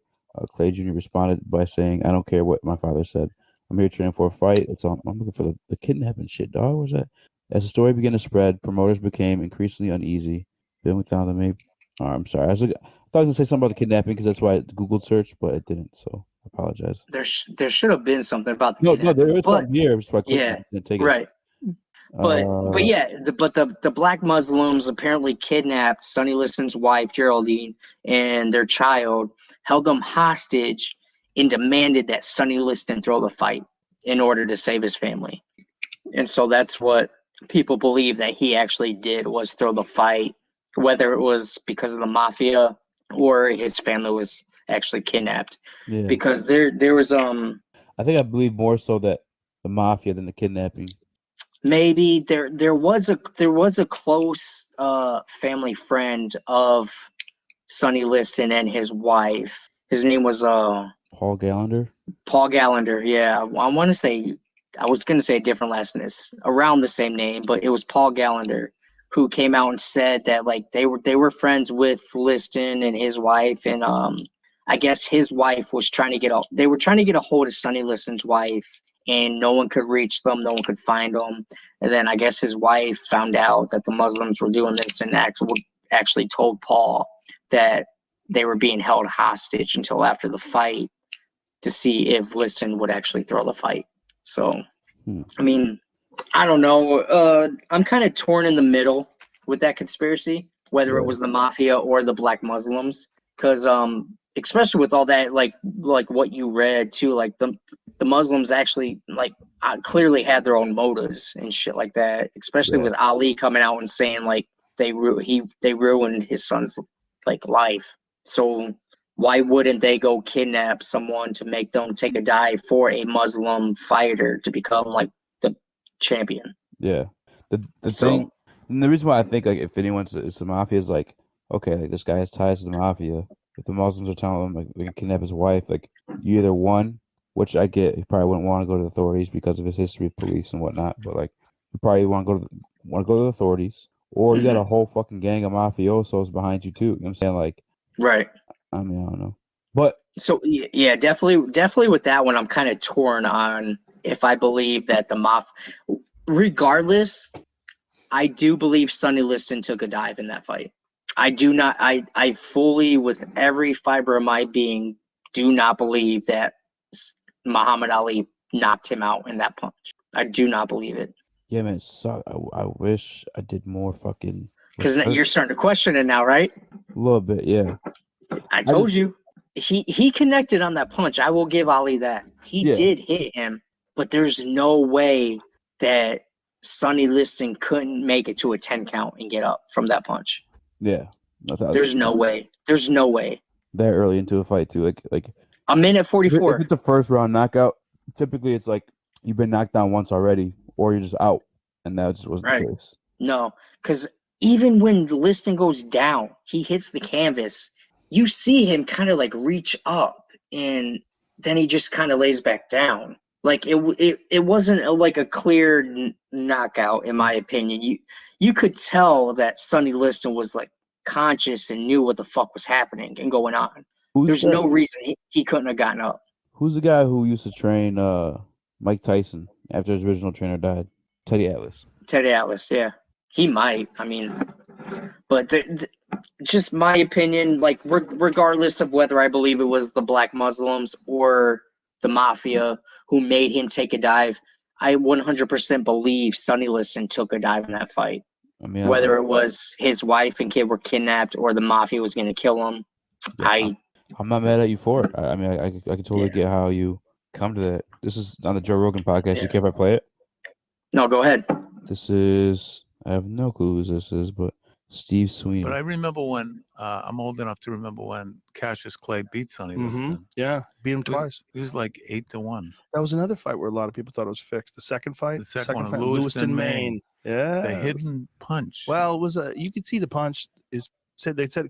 Speaker 3: Clay Jr. responded by saying, I don't care what my father said. I'm here training for a fight. I'm looking for the kidnapping shit, dog. Where's that? As the story began to spread, promoters became increasingly uneasy. Bill McDonald made. Oh, I'm sorry. I thought I was going to say something about the kidnapping because that's why I Googled search, but it didn't. So I apologize.
Speaker 2: There should have been something about the
Speaker 3: No,
Speaker 2: kidnapping.
Speaker 3: there is something here. So I
Speaker 2: yeah,
Speaker 3: didn't take it.
Speaker 2: right. But yeah, the black Muslims apparently kidnapped Sonny Liston's wife Geraldine and their child, held them hostage, and demanded that Sonny Liston throw the fight in order to save his family. And so that's what people believe that he actually did, was throw the fight, whether it was because of the mafia or his family was actually kidnapped.
Speaker 3: Yeah.
Speaker 2: Because there was
Speaker 3: I think I believe more so that the mafia than the kidnapping.
Speaker 2: Maybe there was a close family friend of Sonny Liston and his wife. His name was
Speaker 3: Paul Gallagher.
Speaker 2: Paul Gallagher. Yeah, I was gonna say a different last name, around the same name, but it was Paul Gallagher, who came out and said that like they were friends with Liston and his wife, and I guess his wife was trying to get a hold of Sonny Liston's wife, and no one could reach them, no one could find them. And then I guess his wife found out that the Muslims were doing this and actually told Paul that they were being held hostage until after the fight to see if Liston would actually throw the fight. So, I mean, I don't know. I'm kind of torn in the middle with that conspiracy, whether it was the mafia or the black Muslims, because especially with all that, like what you read too, like the Muslims actually clearly had their own motives and shit like that. Especially with Ali coming out and saying like they ruined his son's like life. So why wouldn't they go kidnap someone to make them take a dive for a Muslim fighter to become like the champion?
Speaker 3: Yeah. The thing, and the reason why I think like if anyone's it's the mafia is like, okay, like this guy has ties to the mafia. If the Muslims are telling him like they can kidnap his wife, like you either won, which I get, he probably wouldn't want to go to the authorities because of his history with police and whatnot, but like you probably want to go to the authorities, or you got a whole fucking gang of mafiosos behind you too. You know what I'm saying? Like,
Speaker 2: right.
Speaker 3: I mean, I don't know. But
Speaker 2: so yeah, definitely with that one, I'm kind of torn on if I believe that the regardless, I do believe Sonny Liston took a dive in that fight. I do not. I fully, with every fiber of my being, do not believe that Muhammad Ali knocked him out in that punch. I do not believe it.
Speaker 3: Yeah, man, it sucked. I wish I did more fucking.
Speaker 2: Because you're starting to question it now, right?
Speaker 3: A little bit, yeah.
Speaker 2: I told you. He connected on that punch. I will give Ali that. He did hit him, but there's no way that Sonny Liston couldn't make it to a 10 count and get up from that punch.
Speaker 3: Yeah.
Speaker 2: There's no way. There's no way.
Speaker 3: That early into a fight too, like
Speaker 2: a minute 44.
Speaker 3: If it's a first round knockout, typically it's like you've been knocked down once already, or you're just out, and that just wasn't the case.
Speaker 2: No, because even when Liston goes down, he hits the canvas. You see him kind of like reach up, and then he just kind of lays back down. Like it wasn't like a clear knockout, in my opinion. You could tell that Sonny Liston was like conscious and knew what the fuck was happening and going on. There's no reason he couldn't have gotten up.
Speaker 3: Who's the guy who used to train Mike Tyson after his original trainer died? Teddy Atlas.
Speaker 2: Teddy Atlas, yeah. He might. I mean, but just my opinion, like regardless of whether I believe it was the black Muslims or the mafia who made him take a dive, I 100% believe Sonny Liston took a dive in that fight.
Speaker 3: I mean,
Speaker 2: whether it was his wife and kid were kidnapped or the mafia was going to kill him,
Speaker 3: I'm not mad at you for it. I mean, I can totally get how you come to that. This is on the Joe Rogan podcast. You care if I play it?
Speaker 2: No, go ahead.
Speaker 3: This is, I have no clue who this is, but Steve Sweeney.
Speaker 5: But I remember when, I'm old enough to remember when Cassius Clay beat Sonny Liston.
Speaker 6: Yeah, beat him twice.
Speaker 5: He was like 8-1.
Speaker 6: That was another fight where a lot of people thought it was fixed. The second fight?
Speaker 5: The second one,
Speaker 6: fight,
Speaker 5: Lewiston, Maine.
Speaker 6: Yeah.
Speaker 5: The hidden punch.
Speaker 6: Well, it was you could see the punch.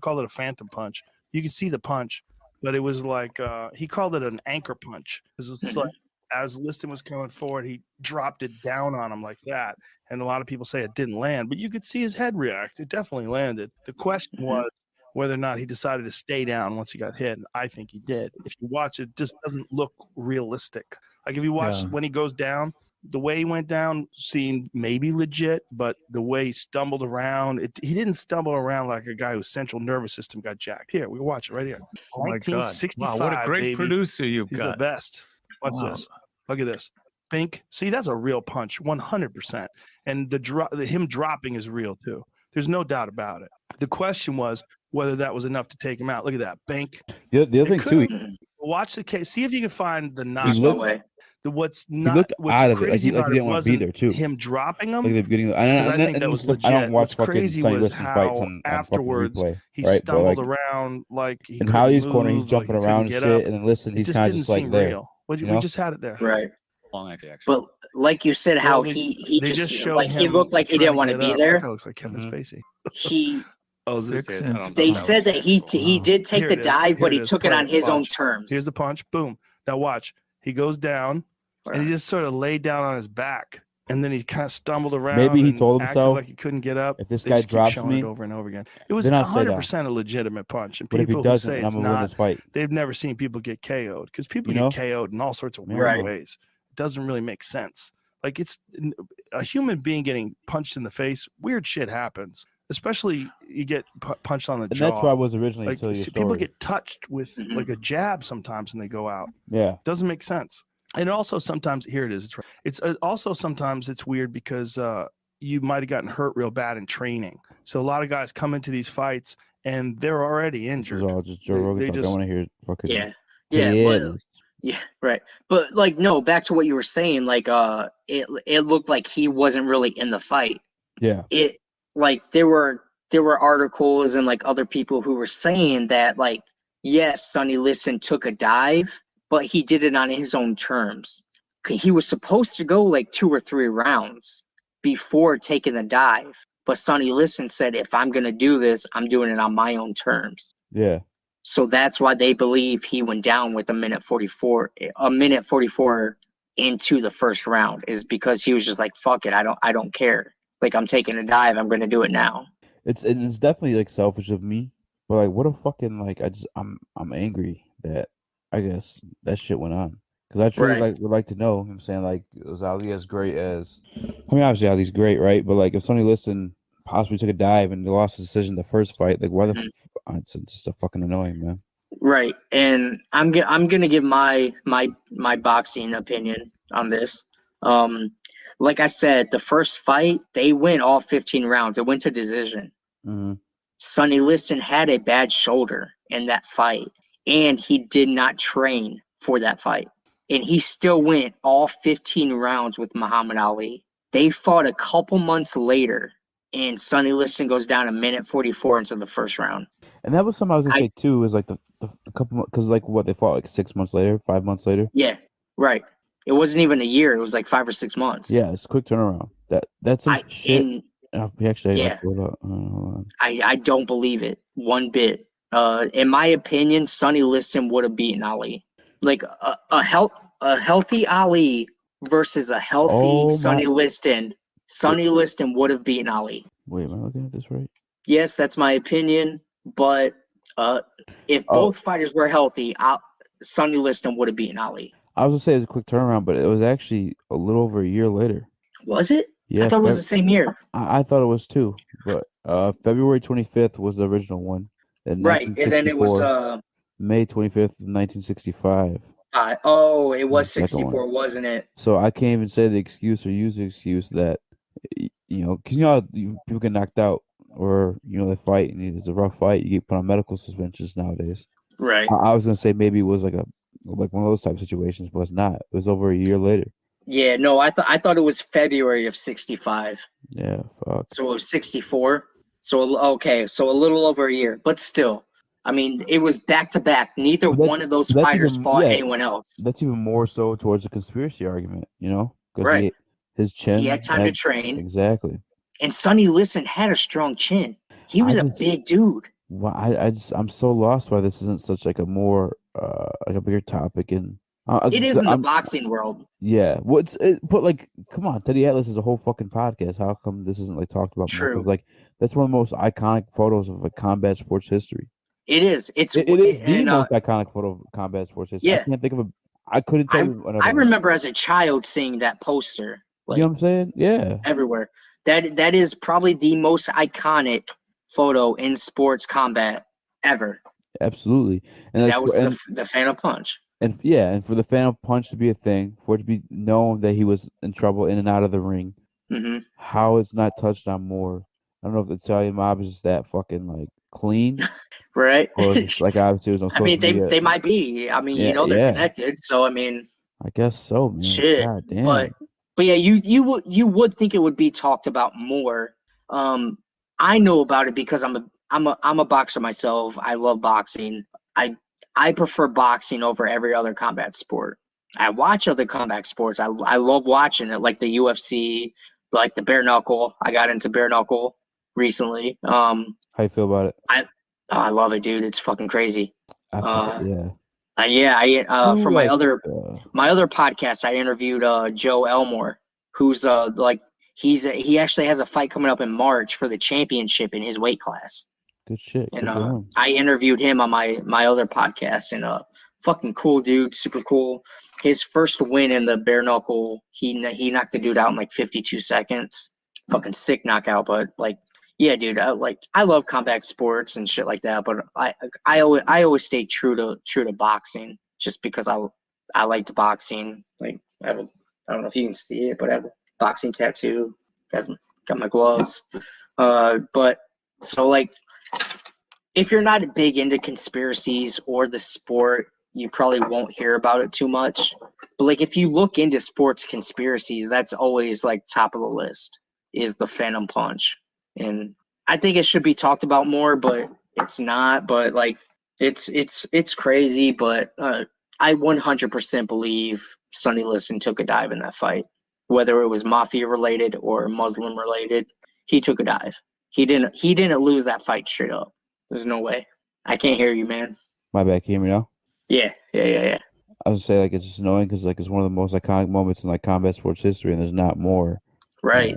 Speaker 6: Called it a phantom punch. You could see the punch, but it was like he called it an anchor punch. It's like as Liston was coming forward, he dropped it down on him like that. And a lot of people say it didn't land, but you could see his head react. It definitely landed. The question was whether or not he decided to stay down once he got hit. And I think he did. If you watch it, just doesn't look realistic. Like if you watch when he goes down, the way he went down seemed maybe legit, but the way he stumbled around, he didn't stumble around like a guy whose central nervous system got jacked. Here, we can watch it right here.
Speaker 5: Oh my God!
Speaker 6: 1965,
Speaker 5: Wow, what a great
Speaker 6: baby.
Speaker 5: producer you've
Speaker 6: He's
Speaker 5: got.
Speaker 6: the best. What's this? Look at this. Pink. See, that's a real punch, 100%. And him dropping is real too. There's no doubt about it. The question was whether that was enough to take him out. Look at that. Bank.
Speaker 3: The other thing too,
Speaker 6: Watch the case. See if you can find the knock.
Speaker 2: There's no way.
Speaker 6: What's
Speaker 3: he looked out of it. Like
Speaker 6: crazy
Speaker 3: he
Speaker 6: about
Speaker 3: didn't
Speaker 6: it
Speaker 3: want to be
Speaker 6: wasn't
Speaker 3: there too.
Speaker 6: him dropping him.
Speaker 3: Like the beginning,
Speaker 6: I think that was legit.
Speaker 3: I don't watch
Speaker 6: What's
Speaker 3: fucking
Speaker 6: crazy
Speaker 3: Sonny
Speaker 6: was
Speaker 3: Liston fights
Speaker 6: how
Speaker 3: on
Speaker 6: afterwards
Speaker 3: fucking replay.
Speaker 6: he
Speaker 3: Right?
Speaker 6: stumbled
Speaker 3: But, like,
Speaker 6: around like he
Speaker 3: in
Speaker 6: couldn't
Speaker 3: Holly's corner, he's
Speaker 6: move,
Speaker 3: jumping
Speaker 6: like he
Speaker 3: around and
Speaker 6: couldn't get
Speaker 3: shit,
Speaker 6: up.
Speaker 3: and then Liston,
Speaker 6: It
Speaker 3: he's
Speaker 6: just
Speaker 3: kind of
Speaker 6: didn't
Speaker 3: just like
Speaker 6: seem
Speaker 3: there.
Speaker 6: real. We
Speaker 3: know?
Speaker 6: just had it there.
Speaker 2: Right.
Speaker 7: Long actually.
Speaker 2: But like you said, how
Speaker 6: Well,
Speaker 2: he
Speaker 6: they
Speaker 2: just
Speaker 6: showed
Speaker 2: like he
Speaker 6: him
Speaker 2: looked like he
Speaker 6: trying
Speaker 2: didn't want to
Speaker 6: get
Speaker 2: be
Speaker 6: up.
Speaker 2: there.
Speaker 6: That looks like Kevin Spacey.
Speaker 2: He
Speaker 6: Oh,
Speaker 5: Six
Speaker 6: Zix.
Speaker 5: inch.
Speaker 2: they said that he did take
Speaker 6: Here
Speaker 2: the
Speaker 6: it is.
Speaker 2: dive,
Speaker 6: Here
Speaker 2: but he
Speaker 6: it is.
Speaker 2: took it on
Speaker 6: Perfect.
Speaker 2: his own
Speaker 6: Watch.
Speaker 2: terms.
Speaker 6: Here's the punch. Boom. Now watch. He goes down and he just sort of laid down on his back. And then he kind of stumbled around.
Speaker 3: Maybe he
Speaker 6: and
Speaker 3: told
Speaker 6: acted
Speaker 3: himself,
Speaker 6: like he couldn't get up.
Speaker 3: if this
Speaker 6: They
Speaker 3: guy
Speaker 6: just keep
Speaker 3: drops
Speaker 6: showing
Speaker 3: me,
Speaker 6: it over and over again. It was
Speaker 3: then I'll stay down.
Speaker 6: 100% a legitimate punch. And
Speaker 3: But if he
Speaker 6: people who
Speaker 3: doesn't,
Speaker 6: say
Speaker 3: then I'm
Speaker 6: it's
Speaker 3: gonna win
Speaker 6: not,
Speaker 3: this fight.
Speaker 6: they've never seen people get KO'd because people
Speaker 3: You know?
Speaker 6: get KO'd in all sorts of weird
Speaker 2: Right.
Speaker 6: ways. It doesn't really make sense. Like it's a human being getting punched in the face. Weird shit happens, especially you get punched on the
Speaker 3: And
Speaker 6: jaw.
Speaker 3: that's why I was originally
Speaker 6: like
Speaker 3: telling you a
Speaker 6: people
Speaker 3: story.
Speaker 6: get touched with like a jab sometimes and they go out.
Speaker 3: Yeah.
Speaker 6: Doesn't make sense. And also sometimes here it is. It's also sometimes it's weird because you might have gotten hurt real bad in training. So a lot of guys come into these fights and they're already
Speaker 3: This is
Speaker 6: injured.
Speaker 3: all just Joe
Speaker 6: They-
Speaker 3: Rogan
Speaker 6: they
Speaker 3: talk. I
Speaker 6: just-
Speaker 3: want to hear fucking
Speaker 2: yeah, but, yeah, right. But like, no, back to what you were saying. Like, it looked like he wasn't really in the fight.
Speaker 3: yeah.
Speaker 2: It like there were articles and like other people who were saying that like, yes, Sonny Liston took a dive, but he did it on his own terms. He was supposed to go like 2 or 3 rounds before taking the dive, but Sonny Liston said, if I'm gonna do this, I'm doing it on my own terms.
Speaker 3: Yeah.
Speaker 2: So that's why they believe he went down with a minute 44 into the first round, is because he was just like, fuck it, I don't care. Like, I'm taking a dive, I'm gonna do it now.
Speaker 3: It's definitely like selfish of me, but like what a fucking like I'm angry that I guess that shit went on. Because I truly
Speaker 2: Right.
Speaker 3: would like to know, you know what I'm saying, like, was Ali as great as, I mean, obviously Ali's great, right? But like if Sonny Liston possibly took a dive and lost his decision the first fight, like why the it's just a fucking annoying, man.
Speaker 2: Right. And I'm gonna give my boxing opinion on this. Like I said, the first fight, they went all 15 rounds. It went to decision.
Speaker 3: Mm-hmm.
Speaker 2: Sonny Liston had a bad shoulder in that fight, and he did not train for that fight. And he still went all 15 rounds with Muhammad Ali. They fought a couple months later, and Sonny Liston goes down a minute 44 into the first round.
Speaker 3: And that was something I was gonna say too, is like the couple, because like what, they fought like 6 months later, 5 months later.
Speaker 2: Yeah, right. It wasn't even a year. It was like 5 or 6 months.
Speaker 3: Yeah, it's a quick turnaround. That's some shit.
Speaker 2: And
Speaker 3: Actually,
Speaker 2: Yeah.
Speaker 3: hold on.
Speaker 2: I don't believe it one bit. In my opinion, Sonny Liston would have beaten Ali. Like a healthy Ali versus a healthy Sonny Liston. Sonny Liston would have beaten Ali.
Speaker 3: Wait, am I looking at this right?
Speaker 2: Yes, that's my opinion. But if both fighters were healthy, Sonny Liston would have beaten Ali.
Speaker 3: I was gonna say it's a quick turnaround, but it was actually a little over a year later.
Speaker 2: Was it?
Speaker 3: Yeah,
Speaker 2: I thought it was the same year.
Speaker 3: I thought it was too, but February 25th was the original one.
Speaker 2: Right, and then it was
Speaker 3: May 25th, 1965.
Speaker 2: it was
Speaker 3: The second
Speaker 2: 64, wasn't it?
Speaker 3: So I can't even say the excuse or use the excuse that, you know, because you know how people get knocked out or, you know, they fight and it's a rough fight. You get put on medical suspensions nowadays.
Speaker 2: Right.
Speaker 3: I was gonna say maybe it was like one of those type of situations, but it's not. It was over a year later.
Speaker 2: Yeah, no, I thought it was February of 65.
Speaker 3: Yeah, fuck.
Speaker 2: So it was 64. So okay, so a little over a year, but still, I mean, it was back to back. Neither one of those fighters fought anyone else.
Speaker 3: That's even more so towards the conspiracy argument, you know?
Speaker 2: Right.
Speaker 3: His chin.
Speaker 2: He had time to train.
Speaker 3: Exactly.
Speaker 2: And Sonny Liston had a strong chin. He was a big dude.
Speaker 3: Well, I'm so lost why this isn't such like a more like a bigger topic and
Speaker 2: It is in the
Speaker 3: I'm
Speaker 2: boxing world.
Speaker 3: yeah. But like, come on, Teddy Atlas is a whole fucking podcast. How come this isn't like talked about more? 'Cause,
Speaker 2: True.
Speaker 3: like that's one of the most iconic photos of like combat sports history.
Speaker 2: It is.
Speaker 3: It is the
Speaker 2: and,
Speaker 3: most iconic photo of combat sports history. I
Speaker 2: yeah.
Speaker 3: can't think of a. I couldn't tell you another
Speaker 2: I
Speaker 3: one.
Speaker 2: remember as a child seeing that poster
Speaker 3: You know what I'm saying? Yeah.
Speaker 2: everywhere. That is probably the most iconic photo in sports combat ever.
Speaker 3: Absolutely. And like,
Speaker 2: That was
Speaker 3: and,
Speaker 2: the Phantom Punch.
Speaker 3: and yeah, and for the Phantom Punch to be a thing, for it to be known that he was in trouble in and out of the ring,
Speaker 2: Hmm.
Speaker 3: how it's not touched on more. I don't know if the Italian mob is just that fucking like clean,
Speaker 2: Right?
Speaker 3: or it's like obviously it was on
Speaker 2: I
Speaker 3: social
Speaker 2: mean,
Speaker 3: media.
Speaker 2: they might be. I mean,
Speaker 3: Yeah,
Speaker 2: they're
Speaker 3: yeah.
Speaker 2: connected. So I mean,
Speaker 3: I guess so, man.
Speaker 2: shit.
Speaker 3: God damn.
Speaker 2: But yeah, you would think it would be talked about more. I know about it because I'm a boxer myself. I love boxing. I prefer boxing over every other combat sport. I watch other combat sports. I love watching it, like the UFC, like the bare knuckle. I got into bare knuckle recently.
Speaker 3: How you feel about it?
Speaker 2: I love it, dude. It's fucking crazy.
Speaker 3: Yeah.
Speaker 2: For my
Speaker 3: Like,
Speaker 2: other podcast, I interviewed Joe Elmore, who's like he actually has a fight coming up in March for the championship in his weight class.
Speaker 3: good shit.
Speaker 2: And
Speaker 3: Good for him.
Speaker 2: I interviewed him on my other podcast, and fucking cool dude, super cool. His first win in the bare knuckle, he knocked the dude out in like 52 seconds. Fucking sick knockout, but like, yeah, dude, I love combat sports and shit like that, but I always stay true to boxing just because I liked boxing. Like I don't know if you can see it, but I have a boxing tattoo. Got my gloves. But so like, if you're not big into conspiracies or the sport, you probably won't hear about it too much. But like, if you look into sports conspiracies, that's always like top of the list is the Phantom Punch. And I think it should be talked about more, but it's not. But like, it's crazy. But I 100% believe Sonny Liston took a dive in that fight, whether it was mafia related or Muslim related. He took a dive. He didn't lose that fight straight up. There's no way. I can't hear you, man.
Speaker 3: My bad. Can you hear me now?
Speaker 2: Yeah.
Speaker 3: I would say like it's just annoying because like it's one of the most iconic moments in like combat sports history, and there's not more.
Speaker 2: Right.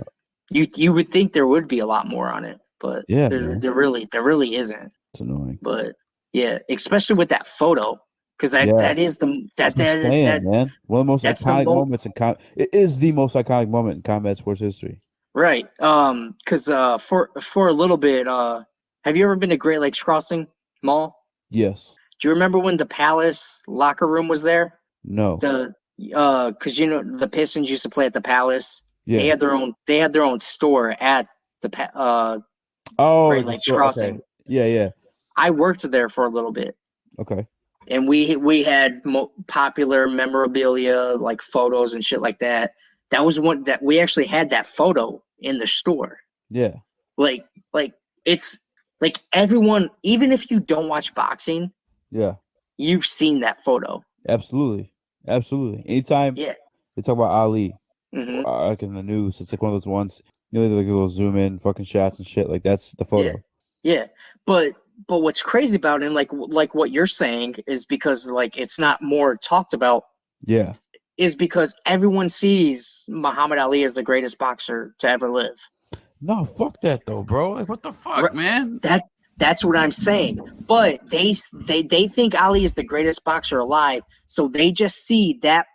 Speaker 2: You would think there would be a lot more on it, but
Speaker 3: Yeah,
Speaker 2: there really isn't.
Speaker 3: It's annoying.
Speaker 2: But yeah, especially with that photo, because that is the
Speaker 3: That's what I'm saying, man. One of the most
Speaker 2: that's the
Speaker 3: iconic moments in it is the most iconic moment in combat sports history.
Speaker 2: right. Because for a little bit, have you ever been to Great Lakes Crossing Mall?
Speaker 3: Yes.
Speaker 2: Do you remember when the Palace locker room was there?
Speaker 3: No.
Speaker 2: Because the Pistons used to play at the Palace.
Speaker 3: Yeah.
Speaker 2: They had their own store at the Great Lakes Crossing.
Speaker 3: Okay. Yeah.
Speaker 2: I worked there for a little bit.
Speaker 3: Okay.
Speaker 2: And we had popular memorabilia, like photos and shit like that. That was one that we actually had that photo in the store.
Speaker 3: Yeah.
Speaker 2: Like it's like everyone, even if you don't watch boxing,
Speaker 3: Yeah.
Speaker 2: you've seen that photo.
Speaker 3: Absolutely. Anytime they talk about Ali, like in the news, it's like one of those ones, like a little zoom in fucking shots and shit. Like that's the photo.
Speaker 2: Yeah. But what's crazy about it, and like what you're saying, is because like it's not more talked about.
Speaker 3: Yeah.
Speaker 2: Is because everyone sees Muhammad Ali as the greatest boxer to ever live.
Speaker 3: No, fuck that though, bro. Like what the fuck, man?
Speaker 2: That's what I'm saying. But they think Ali is the greatest boxer alive, so they just see that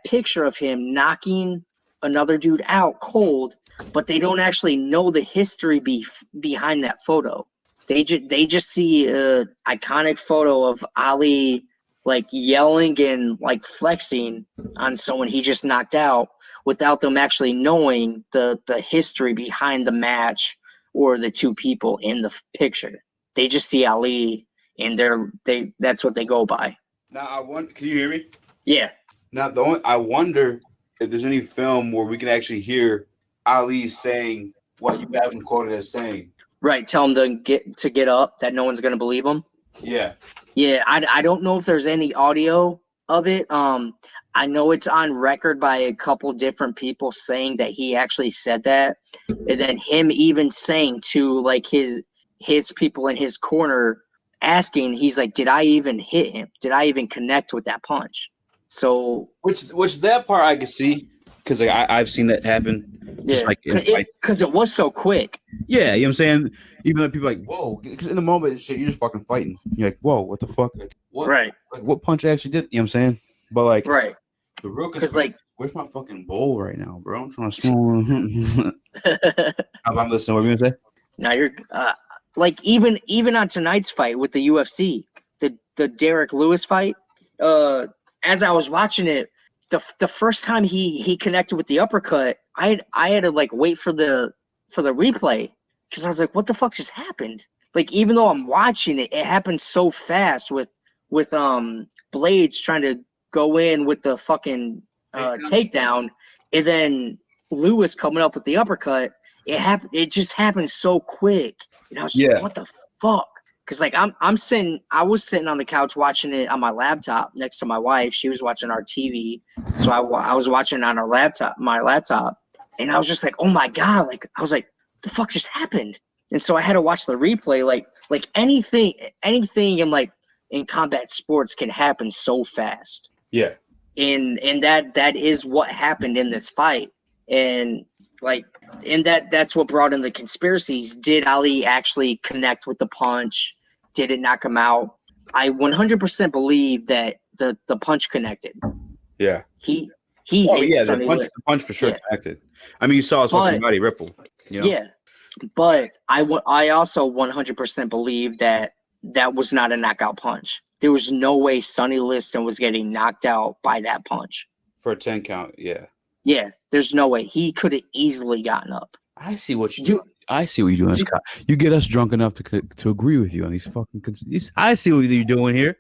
Speaker 2: picture of him knocking another dude out cold, but they don't actually know the history behind that photo. They just see a iconic photo of Ali like yelling and like flexing on someone he just knocked out without them actually knowing the history behind the match or the two people in the picture. They just see Ali and that's what they go by.
Speaker 4: Now can you hear me?
Speaker 2: Yeah.
Speaker 4: Now I wonder if there's any film where we can actually hear Ali saying what you haven't quoted as saying.
Speaker 2: Right. Tell him to get up, that no one's going to believe him.
Speaker 4: Yeah.
Speaker 2: Yeah. I don't know if there's any audio of it. I know it's on record by a couple different people saying that he actually said that. And then him even saying to like his his people in his corner asking, he's like, did I even hit him? Did I even connect with that punch? So
Speaker 4: Which that part I can see because like I've seen that happen.
Speaker 2: yeah,
Speaker 4: Just like
Speaker 2: because it was so quick.
Speaker 4: yeah, you know what I'm saying. Even though people are like, whoa, because in the moment, shit, you're just fucking fighting. You're like, whoa, what the fuck? Like, what?
Speaker 2: Right.
Speaker 4: Like, what punch actually did? You know what I'm saying? But like,
Speaker 2: Right.
Speaker 4: the real
Speaker 2: Because like
Speaker 4: where's my fucking bowl right now, bro? I'm trying to smoke. I'm listening. What are you gonna say?
Speaker 2: now you're like even on tonight's fight with the UFC, the Derek Lewis fight. As I was watching it, the first time he connected with the uppercut, I had to like wait for the replay because I was like, what the fuck just happened? Like even though I'm watching it, it happened so fast with Blades trying to go in with the fucking takedown, and then Lewis coming up with the uppercut. It just happened so quick, and I was just like, what the fuck? Because like I was sitting on the couch watching it on my laptop next to my wife. She was watching our TV, so I was watching it on my laptop, and I was just like, oh my god! Like I was like, the fuck just happened? And so I had to watch the replay. Like anything in combat sports can happen so fast.
Speaker 4: Yeah.
Speaker 2: And that is what happened in this fight. And like, and that's what brought in the conspiracies. Did Ali actually connect with the punch? Did it knock him out? I 100% believe that the punch connected.
Speaker 4: Yeah.
Speaker 2: He
Speaker 4: Oh
Speaker 2: hit
Speaker 4: yeah,
Speaker 2: Sonny
Speaker 4: the punch for sure connected. I mean, you saw his fucking body ripple. You know?
Speaker 2: Yeah, but I also 100% believe that was not a knockout punch. There was no way Sonny Liston was getting knocked out by that punch.
Speaker 4: For a 10 count, yeah.
Speaker 2: Yeah, there's no way. He could have easily gotten up.
Speaker 4: I see what you do. I see what you're doing, Scott. You get us drunk enough to agree with you on these fucking. I see what you're doing here.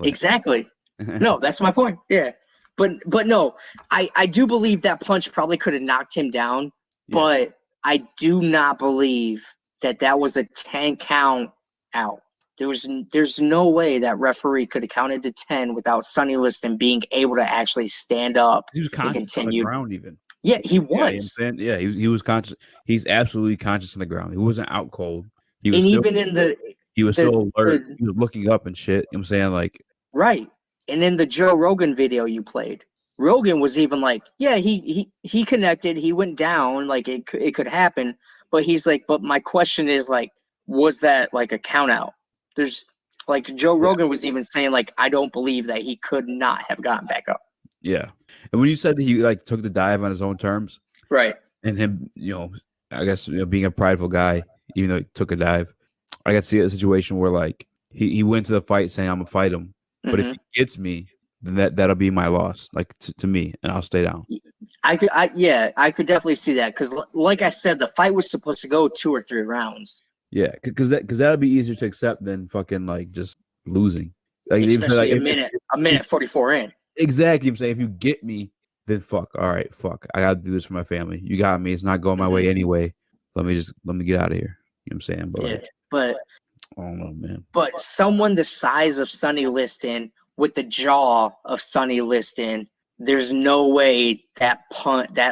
Speaker 2: Exactly. No, that's my point. Yeah, but no, I do believe that punch probably could have knocked him down, but I do not believe that was a 10 count out. There's no way that referee could have counted to 10 without Sonny Liston being able to actually stand up
Speaker 3: He was
Speaker 2: and
Speaker 3: conscious on the
Speaker 2: continue.
Speaker 3: ground even.
Speaker 2: Yeah, he was.
Speaker 3: Yeah, he was conscious. He's absolutely conscious on the ground. He wasn't out cold. He was
Speaker 2: And
Speaker 3: still,
Speaker 2: even in the
Speaker 3: he was still alert. He was looking up and shit. You know what I'm saying? Like,
Speaker 2: right. And in the Joe Rogan video you played, Rogan was even like, yeah, he connected, he went down, like it could happen, but he's like, but my question is like, was that like a count out? There's like Joe Rogan was even saying like, I don't believe that he could not have gotten back up.
Speaker 3: yeah. And when you said that he like took the dive on his own terms,
Speaker 2: right?
Speaker 3: And him, I guess being a prideful guy, even though he took a dive, I got to see a situation where like he went to the fight saying I'm gonna fight him, but if he gets me, then that'll be my loss, like to me, and I'll stay down.
Speaker 2: I could definitely see that because, like I said, the fight was supposed to go 2 or 3 rounds.
Speaker 3: Yeah, because that'll be easier to accept than fucking like just losing. Like
Speaker 2: especially
Speaker 3: like,
Speaker 2: a minute 44 in.
Speaker 3: Exactly. I'm saying if you get me, then fuck. All right, fuck. I gotta do this for my family. You got me. It's not going my way anyway. Let me get out of here. You know what I'm saying? But
Speaker 2: yeah, but
Speaker 3: I don't know, man.
Speaker 2: But someone the size of Sonny Liston with the jaw of Sonny Liston, there's no way that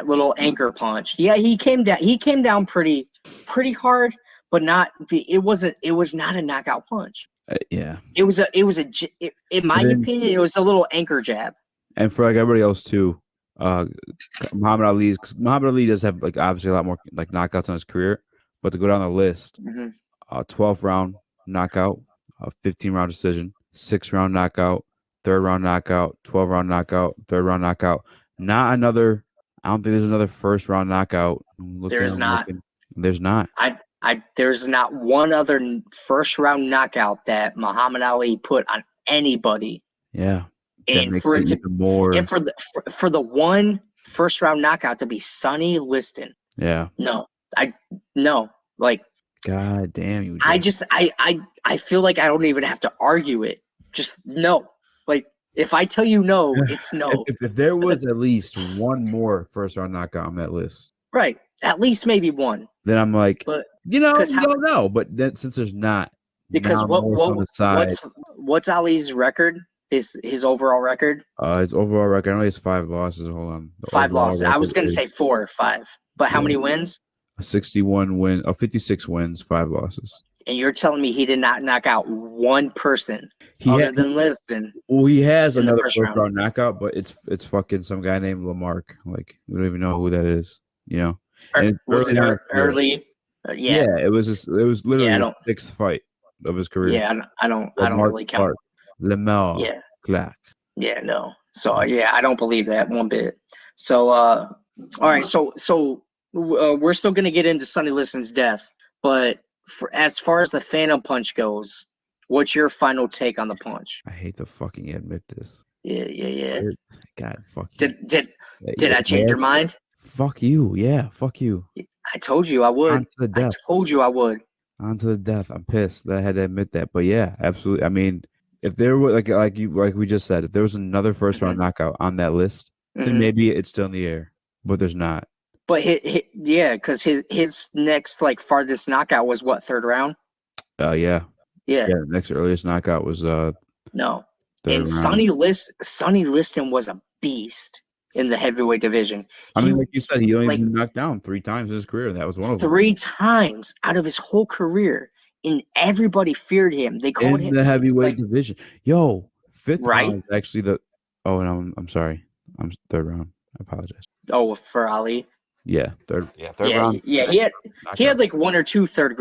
Speaker 2: little anchor punch. Yeah, he came down pretty hard, but it was not a knockout punch.
Speaker 3: Yeah.
Speaker 2: In my opinion, it was a little anchor jab.
Speaker 3: And for like everybody else too, Muhammad Ali does have like obviously a lot more like knockouts in his career, but to go down the list, 12th round knockout, 15 round decision, 6th round knockout, 3rd round knockout, 12 round knockout, 3rd round knockout. Not another. I don't think there's another 1st round knockout.
Speaker 2: There's not.
Speaker 3: There's not.
Speaker 2: There's not one other 1st round knockout that Muhammad Ali put on anybody.
Speaker 3: Yeah.
Speaker 2: And for it to more, and for the one 1st round knockout to be Sonny Liston.
Speaker 3: Yeah.
Speaker 2: No. Like,
Speaker 3: God damn you.
Speaker 2: I feel like I don't even have to argue it. Just no. Like if I tell you no, it's no.
Speaker 3: If there was at least one more 1st round knockout on that list.
Speaker 2: Right. At least maybe one.
Speaker 3: Then I'm like,
Speaker 2: but
Speaker 3: you don't know. But then since there's not,
Speaker 2: because what's Ali's record? His overall record?
Speaker 3: His overall record. I know he has 5 losses. Hold on.
Speaker 2: 5 losses. I was gonna say 4 or 5. But how many wins?
Speaker 3: 56 wins, 5 losses.
Speaker 2: and you're telling me he did not knock out one person
Speaker 3: He
Speaker 2: other
Speaker 3: had,
Speaker 2: than Liston.
Speaker 3: well, he has
Speaker 2: in the
Speaker 3: another
Speaker 2: first
Speaker 3: first
Speaker 2: round.
Speaker 3: round knockout, but it's fucking some guy named Lamarck. Like we don't even know who that is. You know, and it's
Speaker 2: Was it
Speaker 3: early on in his career.
Speaker 2: early? Yeah.
Speaker 3: Yeah, it was literally
Speaker 2: I
Speaker 3: his
Speaker 2: don't.
Speaker 3: sixth fight of his career.
Speaker 2: Yeah, I don't
Speaker 3: Lamarck
Speaker 2: really count.
Speaker 3: Lamar
Speaker 2: Yeah.
Speaker 3: Clark.
Speaker 2: Yeah, no. So yeah, I don't believe that one bit. So all right, so we're still gonna get into Sonny Liston's death, but as far as the Phantom Punch goes, what's your final take on the punch?
Speaker 3: I hate to fucking admit this.
Speaker 2: Yeah.
Speaker 3: God, fuck you.
Speaker 2: Did I change your mind?
Speaker 3: Fuck you. Yeah, fuck you.
Speaker 2: I told you I would.
Speaker 3: On to the death.
Speaker 2: I told you I would.
Speaker 3: On to the death. I'm pissed that I had to admit that. But yeah, absolutely. I mean, if there were like we just said, if there was another first round knockout on that list, then maybe it's still in the air. But there's not.
Speaker 2: But because his next like farthest knockout was what, third round?
Speaker 3: Yeah.
Speaker 2: Yeah.
Speaker 3: Next earliest knockout was
Speaker 2: No.
Speaker 3: third
Speaker 2: And
Speaker 3: round.
Speaker 2: Sonny Liston was a beast in the heavyweight division.
Speaker 3: I mean, like you said, he only been knocked down 3 times in his career. That was one of them.
Speaker 2: 3 times out of his whole career, and everybody feared him. They called him
Speaker 3: the heavyweight division. Yo, fifth
Speaker 2: right?
Speaker 3: round is actually the. Oh, and I'm sorry. I'm third round. I apologize.
Speaker 2: Oh, for Ali.
Speaker 3: Yeah, third round.
Speaker 2: Yeah, he had like 1 or 2 third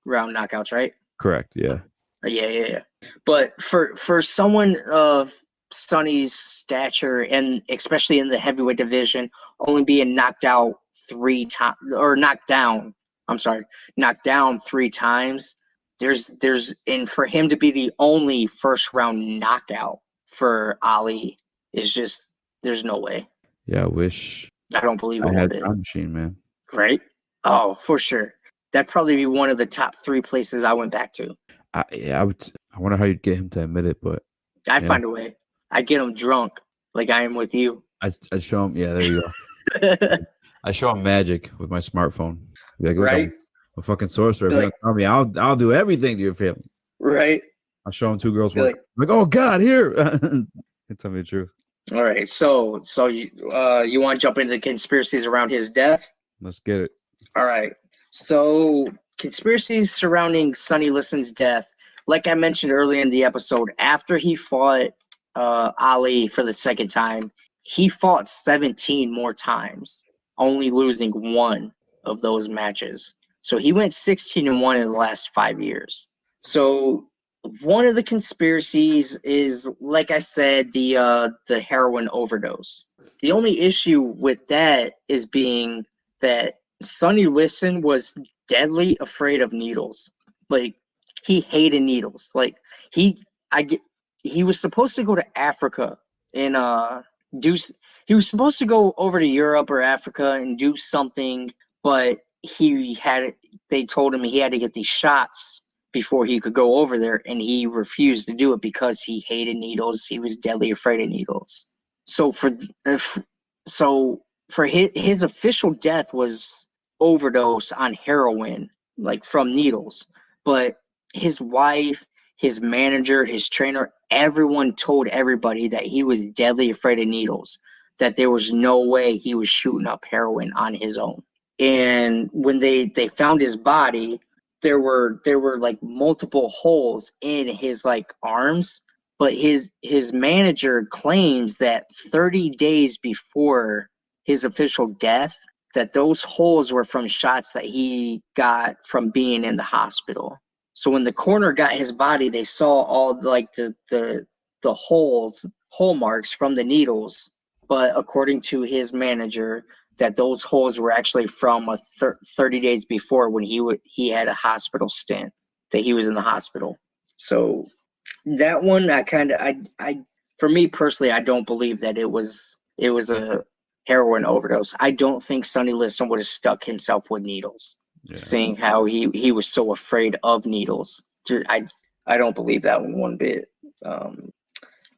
Speaker 2: round knockouts, right?
Speaker 3: Correct. Yeah.
Speaker 2: Yeah. But for someone of Sonny's stature, and especially in the heavyweight division, only being knocked out 3 times or knocked down 3 times. And for him to be the only first round knockout for Ali is just, there's no way.
Speaker 3: Yeah, I wish
Speaker 2: I don't believe
Speaker 3: I
Speaker 2: it.
Speaker 3: had Time Machine, man.
Speaker 2: Right? Oh, for sure. That'd probably be one of the top 3 places I went back to.
Speaker 3: I would. I wonder how you'd get him to admit it, but
Speaker 2: I'd find a way. I'd get him drunk, like I am with you.
Speaker 3: I'd show him. Yeah, there you go. I show him magic with my smartphone. Be like, look,
Speaker 2: right?
Speaker 3: I'm a fucking sorcerer. If you tell me, I'll do everything to your family.
Speaker 2: Right.
Speaker 3: I'll show him 2 girls. Like, oh God, here. Tell me the truth.
Speaker 2: All right. So you want to jump into the conspiracies around his death?
Speaker 3: Let's get it.
Speaker 2: All right. So conspiracies surrounding Sonny Liston's death. Like I mentioned earlier in the episode, after he fought Ali for the second time, he fought 17 more times, only losing 1 of those matches. So he went 16-1 in the last 5 years. So one of the conspiracies is, like I said, the heroin overdose. The only issue with that is being that Sonny Liston was deadly afraid of needles. Like, he hated needles. Like, he was supposed to go to Africa and he was supposed to go over to Europe or Africa and do something, but they told him he had to get these shots before he could go over there, and he refused to do it because he hated needles. He was deadly afraid of needles. So for his official death was overdose on heroin, like from needles. But his wife, his manager, his trainer, everyone told everybody that he was deadly afraid of needles, that there was no way he was shooting up heroin on his own. And when they found his body, there were like multiple holes in his like arms, but his manager claims that 30 days before his official death, that those holes were from shots that he got from being in the hospital. So when the coroner got his body, they saw all like the hole marks from the needles, but according to his manager, that those holes were actually from 30 days before when he had a hospital stint, that he was in the hospital. So that one, for me personally, I don't believe that it was a heroin overdose. I don't think Sonny Liston would have stuck himself with needles, seeing how he was so afraid of needles. I don't believe that one bit.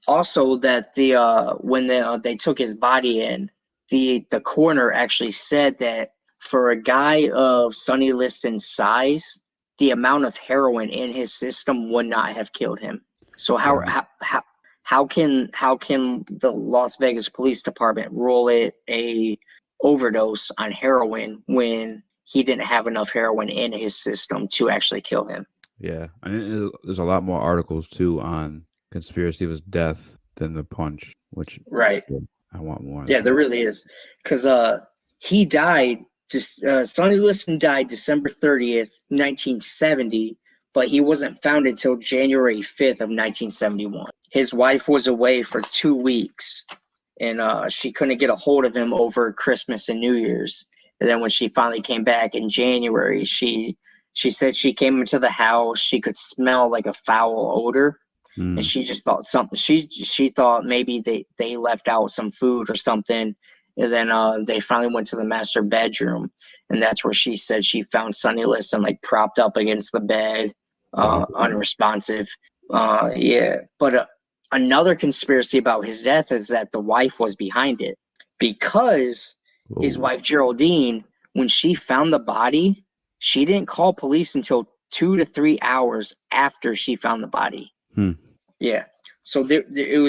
Speaker 2: Also, that when they took his body in, the coroner actually said that for a guy of Sonny Liston's size, the amount of heroin in his system would not have killed him. So how can the Las Vegas Police Department rule it a overdose on heroin when he didn't have enough heroin in his system to actually kill him.
Speaker 3: Yeah, and there's a lot more articles too on conspiracy of his death than the punch, which
Speaker 2: Right.
Speaker 3: I want more.
Speaker 2: Yeah, there really is, because he died. Sonny Liston died December 30th, 1970, but he wasn't found until January 5th of 1971. His wife was away for 2 weeks, and she couldn't get a hold of him over Christmas and New Year's. And then when she finally came back in January, she said she came into the house, she could smell like a foul odor. And she just thought something. She thought maybe they left out some food or something, and then they finally went to the master bedroom, and that's where she said she found Sonny Liston like propped up against the bed, unresponsive. Yeah, but another conspiracy about his death is that the wife was behind it, because his wife Geraldine, when she found the body, she didn't call police until 2 to 3 hours after she found the body. Yeah. So there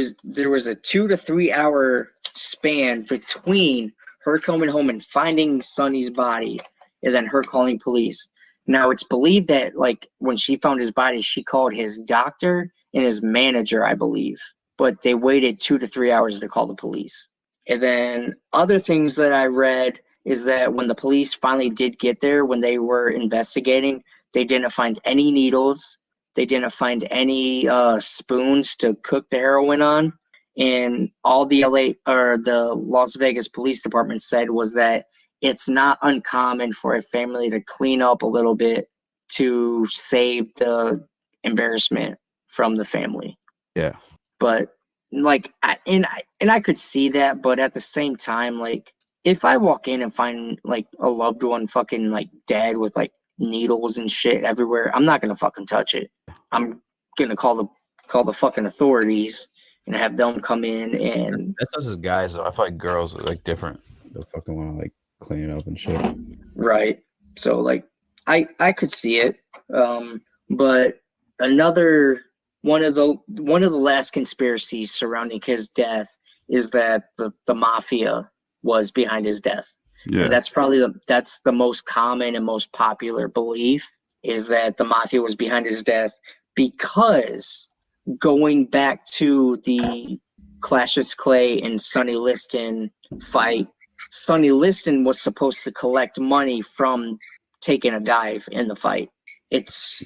Speaker 2: was a 2 to 3 hour span between her coming home and finding Sonny's body and then her calling police. Now it's believed that like when she found his body, she called his doctor and his manager, I believe, but they waited 2 to 3 hours to call the police. And then other things that I read is that when the police finally did get there, when they were investigating, they didn't find any needles. They didn't find any spoons to cook the heroin on. And all the the Las Vegas Police Department said was that it's not uncommon for a family to clean up a little bit to save the embarrassment from the family.
Speaker 3: Yeah.
Speaker 2: But like, I could see that, but at the same time, like, if I walk in and find like a loved one fucking like dead with like needles and shit everywhere, I'm not gonna fucking touch it. I'm gonna call the fucking authorities and have them come in. And
Speaker 3: that's just guys though. I feel like girls are like different. They'll fucking want to like clean it up and shit.
Speaker 2: Right. So like I could see it. But another one of the last conspiracies surrounding his death is that the mafia was behind his death.
Speaker 3: Yeah.
Speaker 2: And that's probably the most common and most popular belief, is that the mafia was behind his death, because going back to the Cassius Clay and Sonny Liston fight, Sonny Liston was supposed to collect money from taking a dive in the fight. It's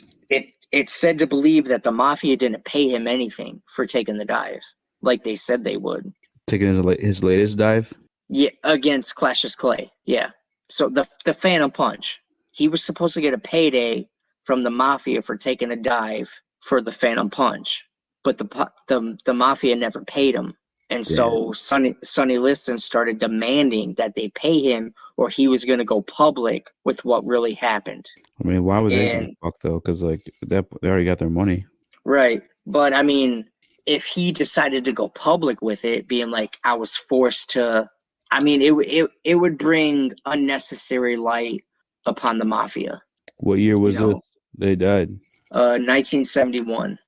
Speaker 2: said to believe that the mafia didn't pay him anything for taking the dive, like they said they would.
Speaker 3: Taking his latest dive?
Speaker 2: Yeah, against Cassius Clay. Yeah. So the Phantom Punch, he was supposed to get a payday from the mafia for taking a dive for the Phantom Punch, but the mafia never paid him, and so Sonny Liston started demanding that they pay him, or he was going to go public with what really happened.
Speaker 3: I mean, why would they give a fuck though? Because like they already got their money. Right.
Speaker 2: But I mean, if he decided to go public with it, being like, I was forced to, I mean, it would bring unnecessary light upon the mafia.
Speaker 3: What year was it they died?
Speaker 2: 1971.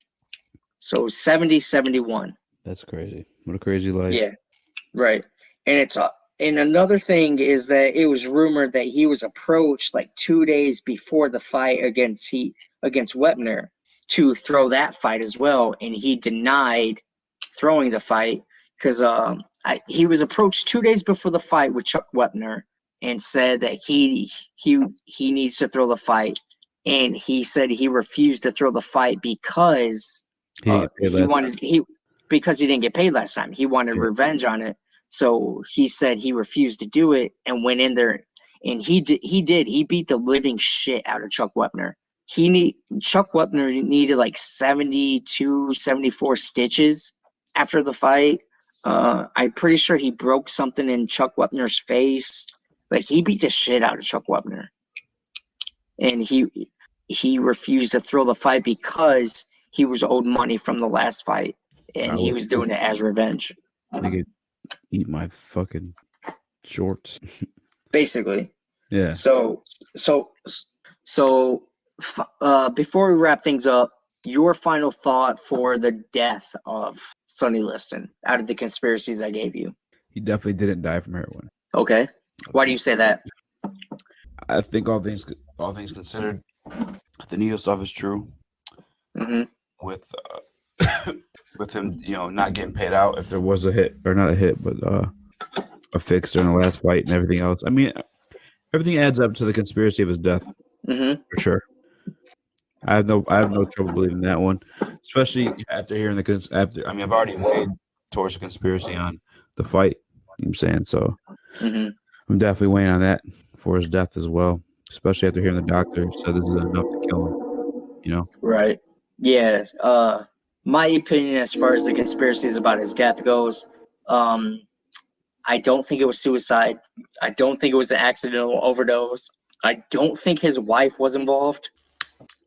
Speaker 2: So 71.
Speaker 3: That's crazy. What a crazy life.
Speaker 2: Yeah, right. And and another thing is that it was rumored that he was approached like 2 days before the fight against Wepner to throw that fight as well, and he denied throwing the fight because he was approached 2 days before the fight with Chuck Wepner and said that he needs to throw the fight, and he said he refused to throw the fight because because he didn't get paid last time. He wanted revenge on it, so he said he refused to do it and went in there, and he beat the living shit out of Chuck Wepner. Chuck Wepner needed like 72, 74 stitches after the fight. I'm pretty sure he broke something in Chuck Wepner's face. Like, he beat the shit out of Chuck Wepner. And he refused to throw the fight because he was owed money from the last fight. And he was doing it as revenge.
Speaker 3: They could eat my fucking shorts.
Speaker 2: Basically.
Speaker 3: Yeah.
Speaker 2: So before we wrap things up, your final thought for the death of Sonny Liston out of the conspiracies I gave you.
Speaker 3: He definitely didn't die from heroin.
Speaker 2: Okay. Why do you say that?
Speaker 3: I think all things considered, the needle stuff is true.
Speaker 2: Hmm.
Speaker 3: With with him, not getting paid out if there was a hit or not a hit, but a fix during the last fight and everything else. I mean, everything adds up to the conspiracy of his death
Speaker 2: Hmm.
Speaker 3: for sure. I have no trouble believing that one, especially after hearing I've already weighed towards the conspiracy on the fight. You know what I'm saying? So
Speaker 2: Hmm.
Speaker 3: I'm definitely weighing on that for his death as well, especially after hearing the doctor said this is enough to kill him.
Speaker 2: Right. Yeah. My opinion as far as the conspiracies about his death goes, I don't think it was suicide. I don't think it was an accidental overdose. I don't think his wife was involved.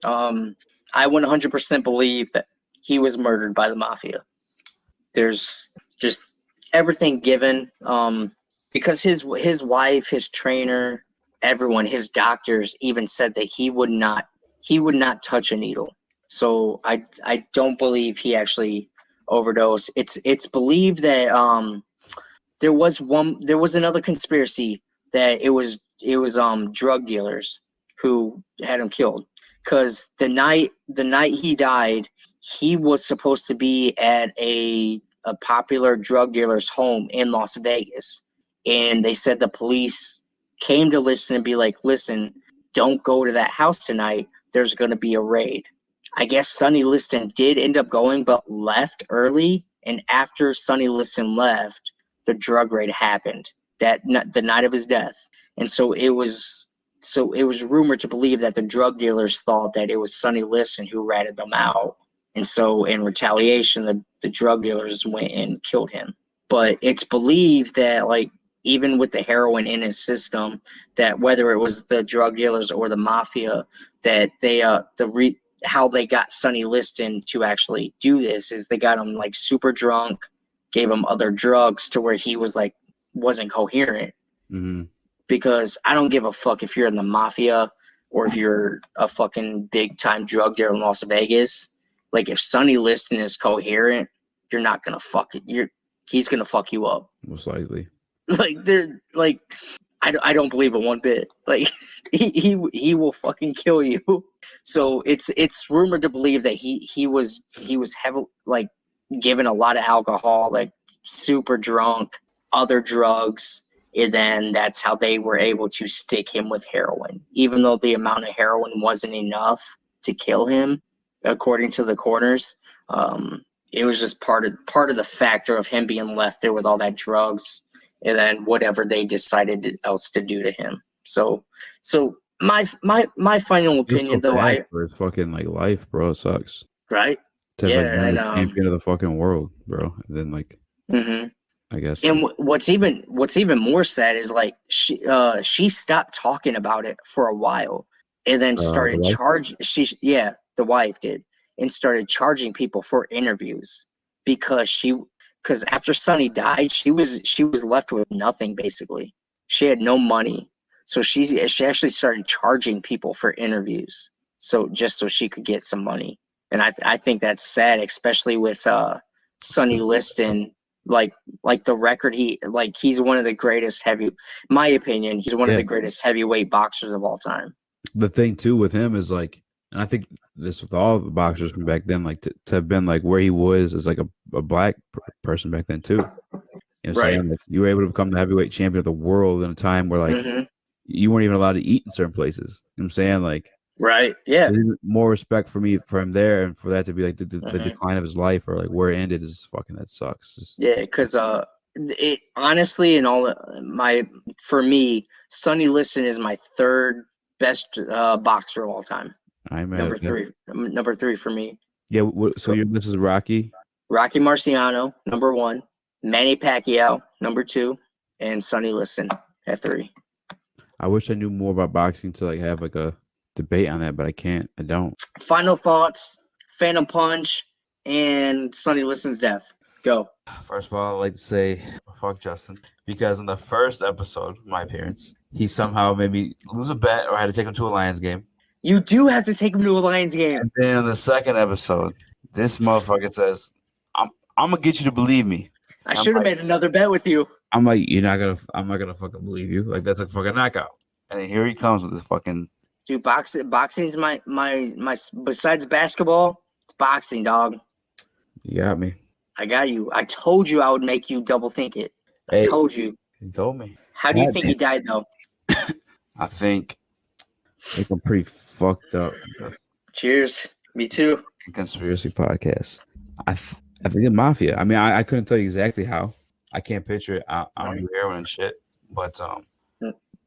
Speaker 2: I 100% believe that he was murdered by the mafia. There's just everything given, because his wife, his trainer, everyone, his doctors even said that he would not touch a needle. So I don't believe he actually overdosed. It's believed that there was another conspiracy that it was drug dealers who had him killed, because the night he died, he was supposed to be at a popular drug dealer's home in Las Vegas, and they said the police came to listen and be like, listen, don't go to that house tonight, there's going to be a raid. I guess Sonny Liston did end up going, but left early, and after Sonny Liston left, the drug raid happened the night of his death. And so it was rumored to believe that the drug dealers thought that it was Sonny Liston who ratted them out. And so in retaliation, the drug dealers went and killed him. But it's believed that, like, even with the heroin in his system, that whether it was the drug dealers or the mafia, that they how they got Sonny Liston to actually do this is they got him like super drunk, gave him other drugs to where he was like wasn't coherent.
Speaker 3: Mm-hmm.
Speaker 2: Because I don't give a fuck if you're in the mafia or if you're a fucking big time drug dealer in Las Vegas. Like, if Sonny Liston is coherent, you're not gonna fuck it. He's gonna fuck you up.
Speaker 3: Most likely.
Speaker 2: Like, they're like, I don't believe it one bit. Like, he will fucking kill you. So it's rumored to believe that he was heavily, like, given a lot of alcohol, like super drunk, other drugs, and then that's how they were able to stick him with heroin, even though the amount of heroin wasn't enough to kill him, according to the coroners. It was just part of the factor of him being left there with all that drugs, and then whatever they decided else to do to him. So my final opinion, though,
Speaker 3: for his fucking like life, bro, it sucks.
Speaker 2: Right?
Speaker 3: To
Speaker 2: Yeah,
Speaker 3: like
Speaker 2: and
Speaker 3: champion of the fucking world, bro. And then like,
Speaker 2: mm-hmm.
Speaker 3: I guess.
Speaker 2: And what's even more sad is, like, she stopped talking about it for a while, and then started the wife did, and started charging people for interviews because after Sonny died, she was left with nothing basically. She had no money, so she actually started charging people for interviews, so she could get some money. And I think that's sad, especially with Sonny Liston. Like the record he's one of the greatest my opinion, he's one of the greatest heavyweight boxers of all time.
Speaker 3: The thing too with him is like, and I think this with all the boxers from back then, like to have been like where he was as like a black person back then too. You know,
Speaker 2: right?
Speaker 3: Like, you were able to become the heavyweight champion of the world in a time where like
Speaker 2: mm-hmm.
Speaker 3: you weren't even allowed to eat in certain places. You know what I'm saying? Like,
Speaker 2: right? Yeah.
Speaker 3: So more respect for him there, and for that to be like the decline of his life or like where it ended is fucking, that sucks.
Speaker 2: Yeah, because it honestly, for me, Sonny Liston is my third best boxer of all time. Number three for me.
Speaker 3: Yeah. This is Rocky
Speaker 2: Marciano, number 1, Manny Pacquiao, number 2, and Sonny Liston at 3.
Speaker 3: I wish I knew more about boxing to like have like a debate on that, but I don't.
Speaker 2: Final thoughts: Phantom Punch and Sonny Liston's death. Go.
Speaker 3: First of all, I'd like to say fuck Justin, because in the first episode of my appearance, he somehow made me lose a bet, or I had to take him to a Lions game.
Speaker 2: You do have to take him to a Lions game.
Speaker 3: And then in the second episode, this motherfucker says, I'm gonna get you to believe me.
Speaker 2: I should have made another bet with you.
Speaker 3: I'm like, I'm not gonna fucking believe you. Like, that's a fucking knockout. And then here he comes with this fucking.
Speaker 2: Dude, boxing's my besides basketball, it's boxing, dog.
Speaker 3: You got me.
Speaker 2: I got you. I told you I would make you double think it. I
Speaker 3: Hey.
Speaker 2: told you.
Speaker 3: He told me.
Speaker 2: How do you
Speaker 3: God
Speaker 2: think
Speaker 3: damn.
Speaker 2: he died though?
Speaker 3: I think I'm pretty fucked up.
Speaker 2: Cheers. Me too.
Speaker 3: Conspiracy podcast. I think the mafia. I mean, I couldn't tell you exactly how. I can't picture it. I don't do heroin and shit. But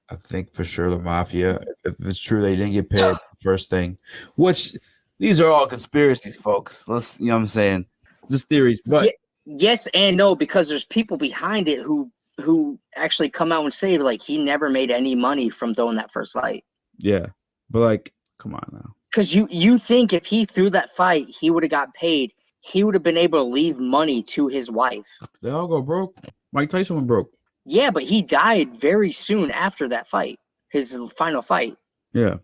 Speaker 3: I think for sure the mafia. If it's true they didn't get paid, first thing. Which these are all conspiracies, folks. Let's, you know what I'm saying? Just theories. But
Speaker 2: Yes and no, because there's people behind it who actually come out and say like he never made any money from throwing that first fight.
Speaker 3: yeah. But like, come on now.
Speaker 2: Because you think if he threw that fight, he would have got paid. He would have been able to leave money to his wife.
Speaker 3: They all go broke. Mike Tyson went broke.
Speaker 2: Yeah, but he died very soon after that fight, his final fight.
Speaker 3: Yeah.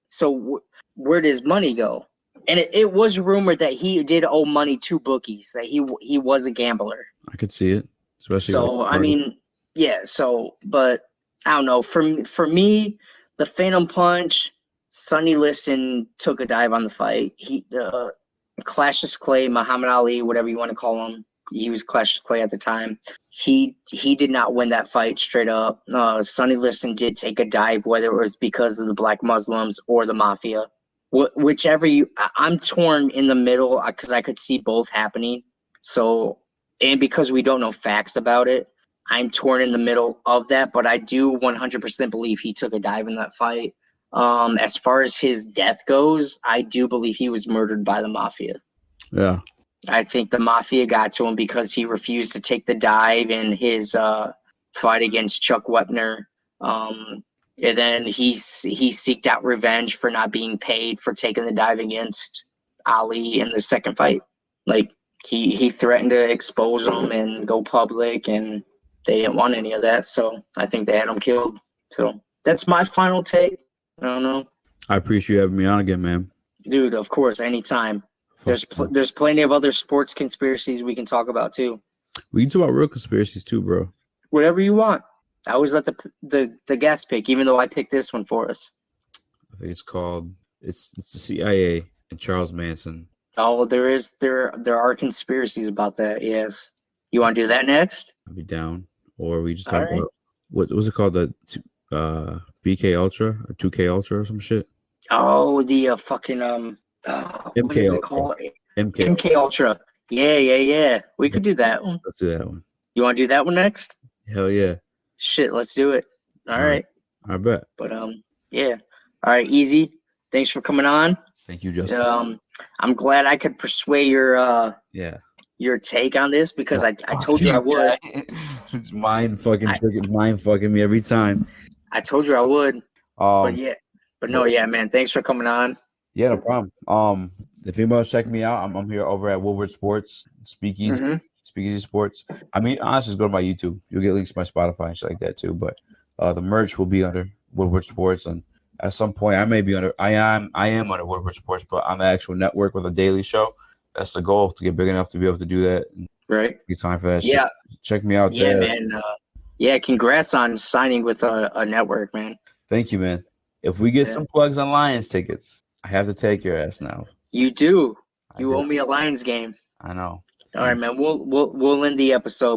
Speaker 2: So where does money go? And it was rumored that he did owe money to bookies, that he was a gambler.
Speaker 3: I could see it. Especially
Speaker 2: So I mean, yeah. So, but I don't know. For me, the Phantom Punch, Sonny Liston took a dive on the fight. He Cassius Clay, Muhammad Ali, whatever you want to call him. He was Cassius Clay at the time. He did not win that fight straight up. Sonny Liston did take a dive, whether it was because of the Black Muslims or the Mafia. Whichever I'm torn in the middle because I could see both happening. So, and because we don't know facts about it, I'm torn in the middle of that. But I do 100% believe he took a dive in that fight. As far as his death goes, I do believe he was murdered by the Mafia.
Speaker 3: yeah.
Speaker 2: I think the Mafia got to him because he refused to take the dive in his fight against Chuck Wepner. And then he seeked out revenge for not being paid for taking the dive against Ali in the second fight. Like he threatened to expose him and go public, and they didn't want any of that. So I think they had him killed. So that's my final take. I don't know,
Speaker 3: I appreciate you having me on again, man.
Speaker 2: dude. Of course, anytime. There's plenty of other sports conspiracies we can talk about too.
Speaker 3: We can talk about real conspiracies too, bro.
Speaker 2: Whatever you want. I always let the guest pick, even though I picked this one for us.
Speaker 3: I think it's called it's the CIA and Charles Manson.
Speaker 2: Oh, there are conspiracies about that. Yes. You want to do that next?
Speaker 3: I'd be down. Or we just
Speaker 2: All
Speaker 3: talk
Speaker 2: right.
Speaker 3: about what was it called? The BK Ultra or 2K Ultra or some shit.
Speaker 2: Oh, the fucking what
Speaker 3: MK
Speaker 2: is it
Speaker 3: Ultra.
Speaker 2: called?
Speaker 3: MK.
Speaker 2: MK Ultra. Yeah. We could do that one.
Speaker 3: Let's do that one.
Speaker 2: You want to do that one next?
Speaker 3: Hell yeah.
Speaker 2: Shit, let's do it. All
Speaker 3: All
Speaker 2: right.
Speaker 3: right. I bet.
Speaker 2: But yeah. All right, Easy. Thanks for coming on.
Speaker 3: Thank you, Justin.
Speaker 2: I'm glad I could persuade
Speaker 3: Yeah.
Speaker 2: your take on this because I told you I would.
Speaker 3: It's mind fucking me every time.
Speaker 2: I told you I would. But no, man. Thanks for coming on.
Speaker 3: Yeah, no problem. If anybody else check me out, I'm here over at Woodward Sports, Speakeasy,
Speaker 2: Mhm.
Speaker 3: Speakeasy Sports. I mean, honestly, just go to my YouTube. You'll get links to my Spotify and shit like that too. But the merch will be under Woodward Sports, and at some point, I may be under. I am under Woodward Sports, but I'm an actual network with a daily show. That's the goal, to get big enough to be able to do that. And
Speaker 2: Right.
Speaker 3: get time for that.
Speaker 2: Yeah.
Speaker 3: shit. Check me out
Speaker 2: Yeah,
Speaker 3: there.
Speaker 2: man. Congrats on signing with a network, man.
Speaker 3: Thank you, man. If we get
Speaker 2: Yeah.
Speaker 3: some plugs on Lions tickets, I have to take your ass now.
Speaker 2: You do.
Speaker 3: I
Speaker 2: You
Speaker 3: do.
Speaker 2: owe me a Lions game.
Speaker 3: I know.
Speaker 2: All right, man. We'll end the episode.